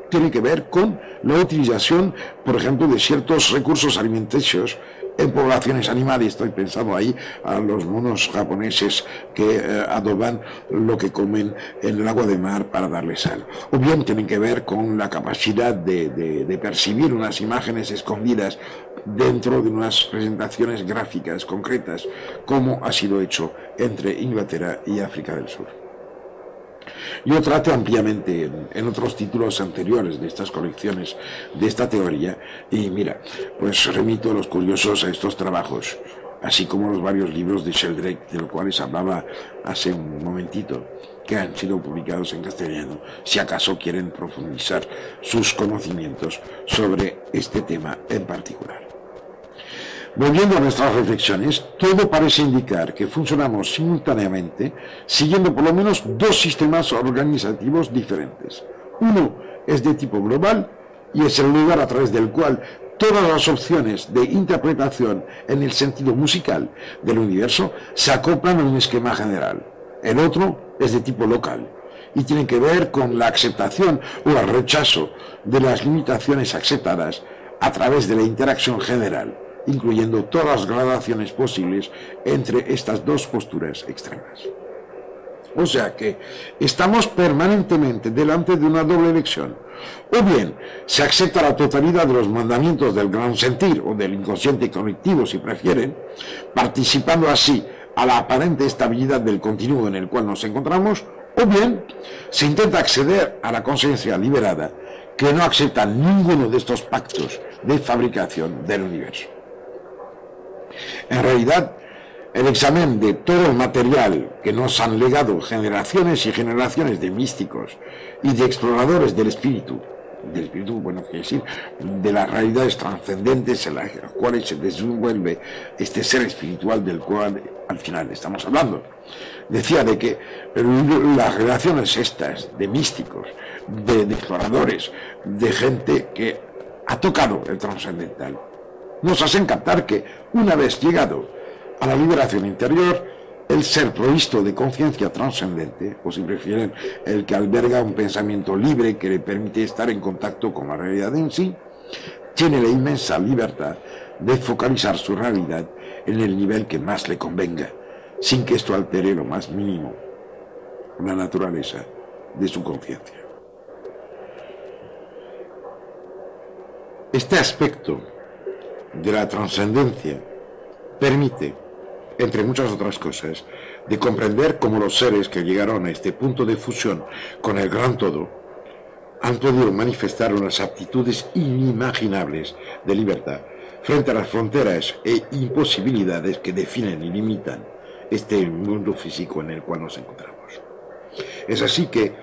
tiene que ver con la utilización, por ejemplo, de ciertos recursos alimenticios en poblaciones animales. Estoy pensando ahí a los monos japoneses que adoban lo que comen en el agua de mar para darle sal. O bien tienen que ver con la capacidad de percibir unas imágenes escondidas dentro de unas presentaciones gráficas concretas, como ha sido hecho entre Inglaterra y África del Sur. Yo trato ampliamente en otros títulos anteriores de estas colecciones de esta teoría y mira, pues remito a los curiosos a estos trabajos, así como los varios libros de Sheldrake, de los cuales hablaba hace un momentito, que han sido publicados en castellano, si acaso quieren profundizar sus conocimientos sobre este tema en particular. Volviendo a nuestras reflexiones, todo parece indicar que funcionamos simultáneamente siguiendo por lo menos 2 sistemas organizativos diferentes. Uno es de tipo global y es el lugar a través del cual todas las opciones de interpretación en el sentido musical del universo se acoplan a un esquema general. El otro es de tipo local y tienen que ver con la aceptación o el rechazo de las limitaciones aceptadas a través de la interacción general, incluyendo todas las gradaciones posibles entre estas dos posturas extremas. O sea que estamos permanentemente delante de una doble elección. O bien se acepta la totalidad de los mandamientos del gran sentir o del inconsciente colectivo, si prefieren, participando así a la aparente estabilidad del continuo en el cual nos encontramos, o bien se intenta acceder a la conciencia liberada que no acepta ninguno de estos pactos de fabricación del universo. En realidad, el examen de todo el material que nos han legado generaciones y generaciones de místicos y de exploradores del espíritu, bueno, quiere decir, de las realidades trascendentes en las cuales se desenvuelve este ser espiritual del cual al final estamos hablando. Decía de que las relaciones estas de místicos, de exploradores, de gente que ha tocado el trascendental, nos hacen captar que una vez llegado a la liberación interior, el ser provisto de conciencia trascendente, o si prefieren, el que alberga un pensamiento libre que le permite estar en contacto con la realidad en sí, tiene la inmensa libertad de focalizar su realidad en el nivel que más le convenga, sin que esto altere lo más mínimo la naturaleza de su conciencia. Este aspecto de la trascendencia permite, entre muchas otras cosas, de comprender cómo los seres que llegaron a este punto de fusión con el gran todo han podido manifestar unas aptitudes inimaginables de libertad frente a las fronteras e imposibilidades que definen y limitan este mundo físico en el cual nos encontramos. Es así que,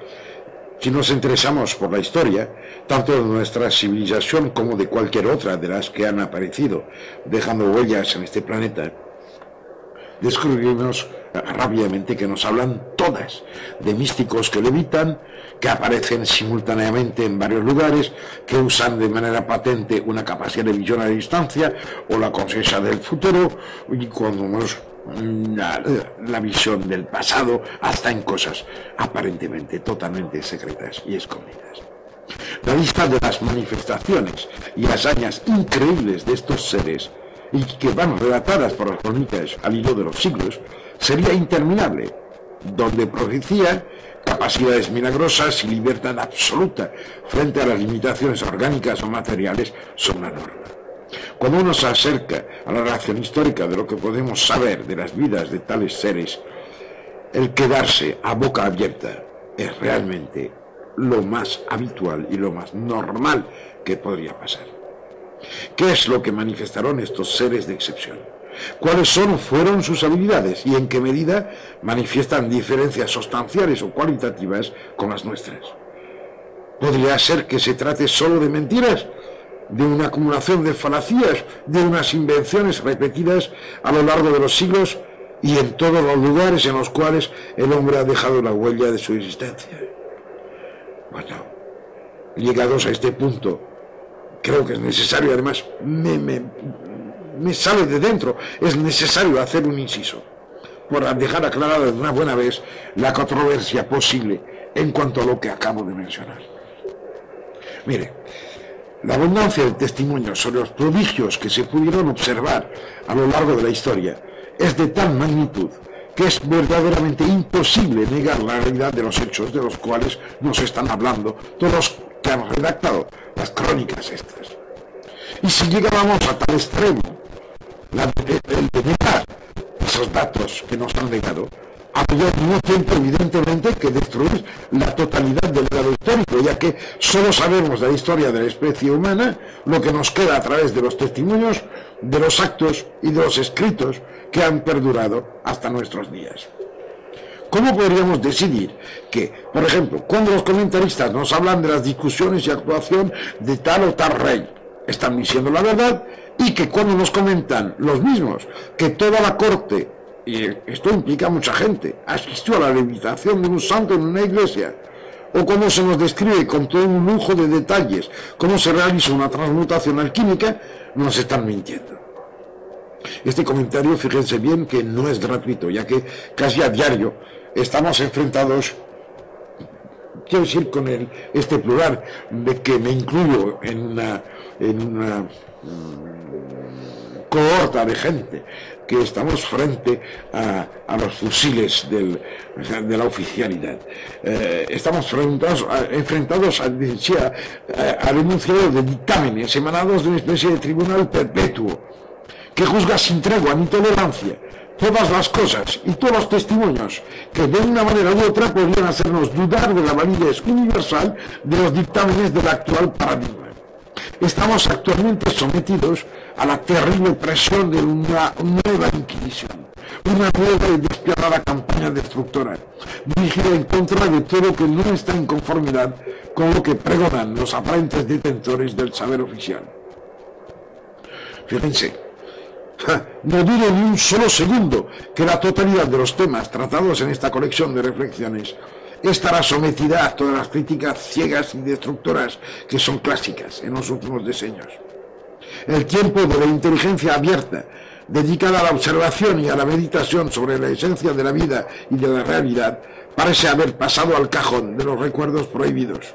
si nos interesamos por la historia, tanto de nuestra civilización como de cualquier otra de las que han aparecido, dejando huellas en este planeta, descubrimos rápidamente que nos hablan todas de místicos que levitan, que aparecen simultáneamente en varios lugares, que usan de manera patente una capacidad de visión a distancia o la conciencia del futuro, y cuando nos la visión del pasado, hasta en cosas aparentemente totalmente secretas y escondidas. La lista de las manifestaciones y hazañas increíbles de estos seres, y que van relatadas por las crónicas al hilo de los siglos, sería interminable, donde profecía capacidades milagrosas y libertad absoluta frente a las limitaciones orgánicas o materiales son la norma. Cuando uno se acerca a la relación histórica de lo que podemos saber de las vidas de tales seres, el quedarse a boca abierta es realmente lo más habitual y lo más normal que podría pasar. ¿Qué es lo que manifestaron estos seres de excepción? ¿Cuáles fueron sus habilidades y en qué medida manifiestan diferencias sustanciales o cualitativas con las nuestras? ¿Podría ser que se trate solo de mentiras, de una acumulación de falacías, de unas invenciones repetidas a lo largo de los siglos y en todos los lugares en los cuales el hombre ha dejado la huella de su existencia? Bueno, llegados a este punto, creo que es necesario, además me sale de dentro, es necesario hacer un inciso por dejar aclarada de una buena vez la controversia posible en cuanto a lo que acabo de mencionar. Mire, la abundancia de testimonios sobre los prodigios que se pudieron observar a lo largo de la historia es de tal magnitud que es verdaderamente imposible negar la realidad de los hechos de los cuales nos están hablando todos los que han redactado las crónicas estas. Y si llegábamos a tal extremo, el de negar esos datos que nos han legado, habría al mismo tiempo, evidentemente, que destruir la totalidad del legado histórico, ya que solo sabemos de la historia de la especie humana lo que nos queda a través de los testimonios, de los actos y de los escritos que han perdurado hasta nuestros días. ¿Cómo podríamos decidir que, por ejemplo, cuando los comentaristas nos hablan de las discusiones y actuación de tal o tal rey, están diciendo la verdad, y que cuando nos comentan los mismos que toda la corte, y esto implica a mucha gente, asistió a la levitación de un santo en una iglesia, o cómo se nos describe con todo un lujo de detalles cómo se realiza una transmutación alquímica, nos están mintiendo? Este comentario, fíjense bien, que no es gratuito, ya que casi a diario estamos enfrentados quiero decir con este plural de que me incluyo en una cohorta de gente, que estamos frente a los fusiles de la oficialidad. Estamos enfrentados al enunciado de dictámenes emanados de una especie de tribunal perpetuo que juzga sin tregua ni tolerancia todas las cosas y todos los testimonios que de una manera u otra podrían hacernos dudar de la validez universal de los dictámenes del actual paradigma. Estamos actualmente sometidos a la terrible presión de una nueva inquisición, una nueva y despiadada campaña destructora, dirigida en contra de todo lo que no está en conformidad con lo que pregonan los aparentes detentores del saber oficial. Fíjense, no dudo ni un solo segundo que la totalidad de los temas tratados en esta colección de reflexiones estará sometida a todas las críticas ciegas y destructoras que son clásicas en los últimos decenios. El tiempo de la inteligencia abierta, dedicada a la observación y a la meditación sobre la esencia de la vida y de la realidad, parece haber pasado al cajón de los recuerdos prohibidos.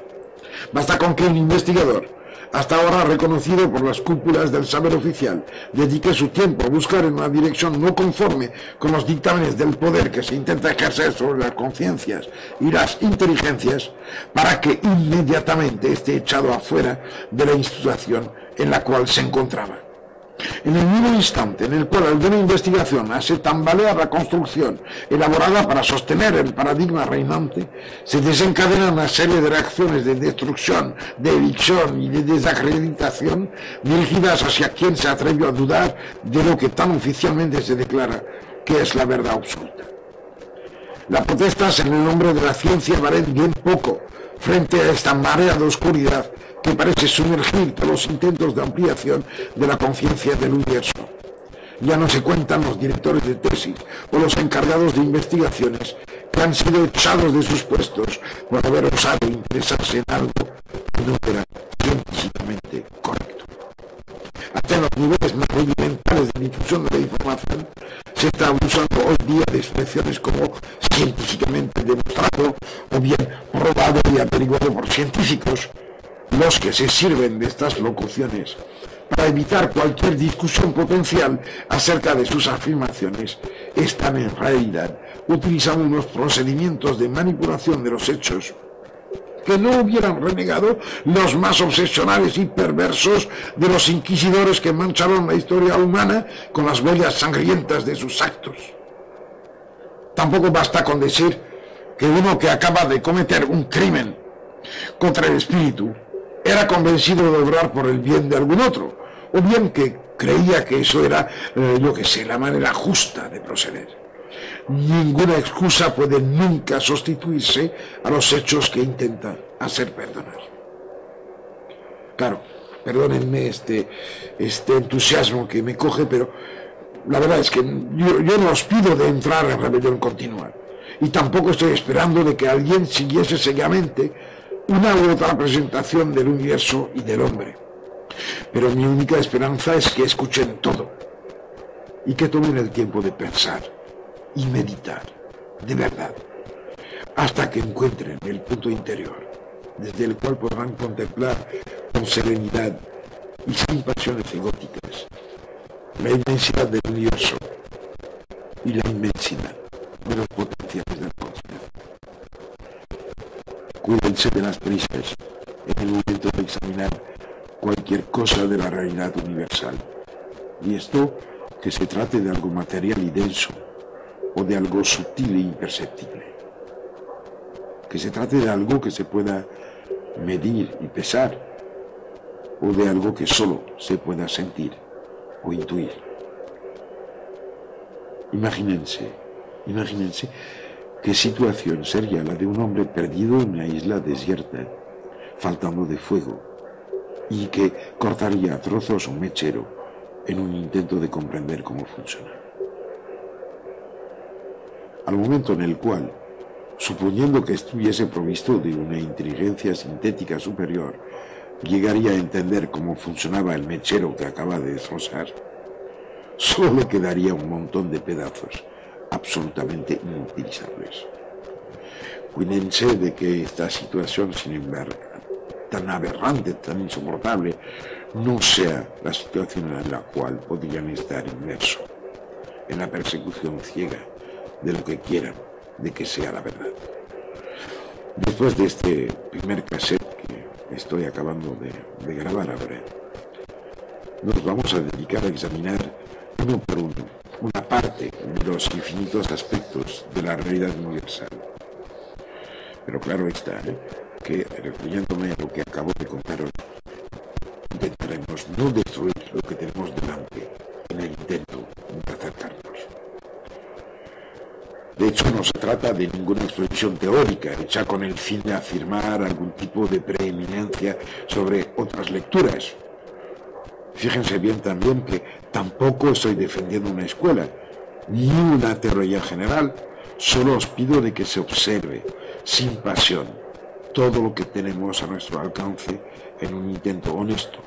Basta con que un investigador, hasta ahora reconocido por las cúpulas del saber oficial, dedique su tiempo a buscar en una dirección no conforme con los dictámenes del poder que se intenta ejercer sobre las conciencias y las inteligencias, para que inmediatamente esté echado afuera de la institución en la cual se encontraba. En el mismo instante en el cual alguna investigación hace tambalear la construcción elaborada para sostener el paradigma reinante, se desencadena una serie de reacciones de destrucción, de evicción y de desacreditación dirigidas hacia quien se atrevió a dudar de lo que tan oficialmente se declara que es la verdad absoluta. La protesta en el nombre de la ciencia vale bien poco frente a esta marea de oscuridad que parece sumergir todos los intentos de ampliación de la conciencia del universo. Ya no se cuentan los directores de tesis o los encargados de investigaciones que han sido echados de sus puestos por haber osado interesarse en algo que no era científicamente correcto. Hasta en los niveles más rudimentales de difusión de la información se está abusando hoy día de expresiones como científicamente demostrado o bien probado y averiguado por científicos. Los que se sirven de estas locuciones para evitar cualquier discusión potencial acerca de sus afirmaciones están en realidad utilizando unos procedimientos de manipulación de los hechos que no hubieran renegado los más obsesionales y perversos de los inquisidores que mancharon la historia humana con las huellas sangrientas de sus actos. Tampoco basta con decir que uno que acaba de cometer un crimen contra el espíritu era convencido de obrar por el bien de algún otro, o bien que creía que eso era, la manera justa de proceder. Ninguna excusa puede nunca sustituirse a los hechos que intenta hacer perdonar. Claro, perdónenme este entusiasmo que me coge, pero la verdad es que yo no os pido de entrar en rebelión continua, y tampoco estoy esperando de que alguien siguiese ciegamente una u otra presentación del universo y del hombre. Pero mi única esperanza es que escuchen todo y que tomen el tiempo de pensar y meditar de verdad hasta que encuentren el punto interior desde el cual podrán contemplar con serenidad y sin pasiones egóticas la inmensidad del universo y la inmensidad de los potenciales de la conciencia. Cuídense de las prisas en el momento de examinar cualquier cosa de la realidad universal. Y esto, que se trate de algo material y denso, o de algo sutil e imperceptible. Que se trate de algo que se pueda medir y pesar, o de algo que solo se pueda sentir o intuir. Imagínense qué situación sería la de un hombre perdido en una isla desierta, faltando de fuego, y que cortaría a trozos un mechero en un intento de comprender cómo funciona. Al momento en el cual, suponiendo que estuviese provisto de una inteligencia sintética superior, llegaría a entender cómo funcionaba el mechero que acaba de destrozar, solo le quedaría un montón de pedazos absolutamente inutilizables. Cuídense de que esta situación, sin embargo, tan aberrante, tan insoportable, no sea la situación en la cual podrían estar inmersos en la persecución ciega de lo que quieran, de que sea la verdad. Después de este primer cassette que estoy acabando de grabar ahora, nos vamos a dedicar a examinar uno por uno una parte de los infinitos aspectos de la realidad universal. Pero claro está, que refiriéndome a lo que acabo de contaros, intentaremos no destruir lo que tenemos delante en el intento de acercarnos. De hecho, no se trata de ninguna exposición teórica hecha con el fin de afirmar algún tipo de preeminencia sobre otras lecturas. Fíjense bien también que tampoco estoy defendiendo una escuela, ni una teoría general. Solo os pido de que se observe, sin pasión, todo lo que tenemos a nuestro alcance en un intento honesto,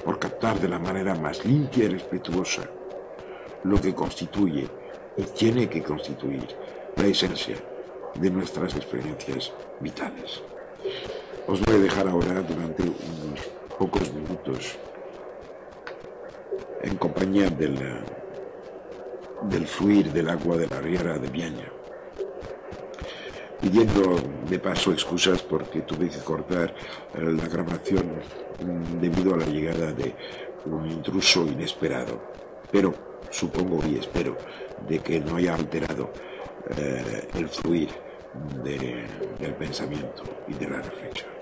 por captar de la manera más limpia y respetuosa lo que constituye y tiene que constituir la esencia de nuestras experiencias vitales. Os voy a dejar ahora durante unos pocos minutos en compañía del fluir del agua de la Riera de Viaña, pidiendo de paso excusas porque tuve que cortar la grabación debido a la llegada de un intruso inesperado, pero supongo y espero de que no haya alterado el fluir del pensamiento y de la reflexión.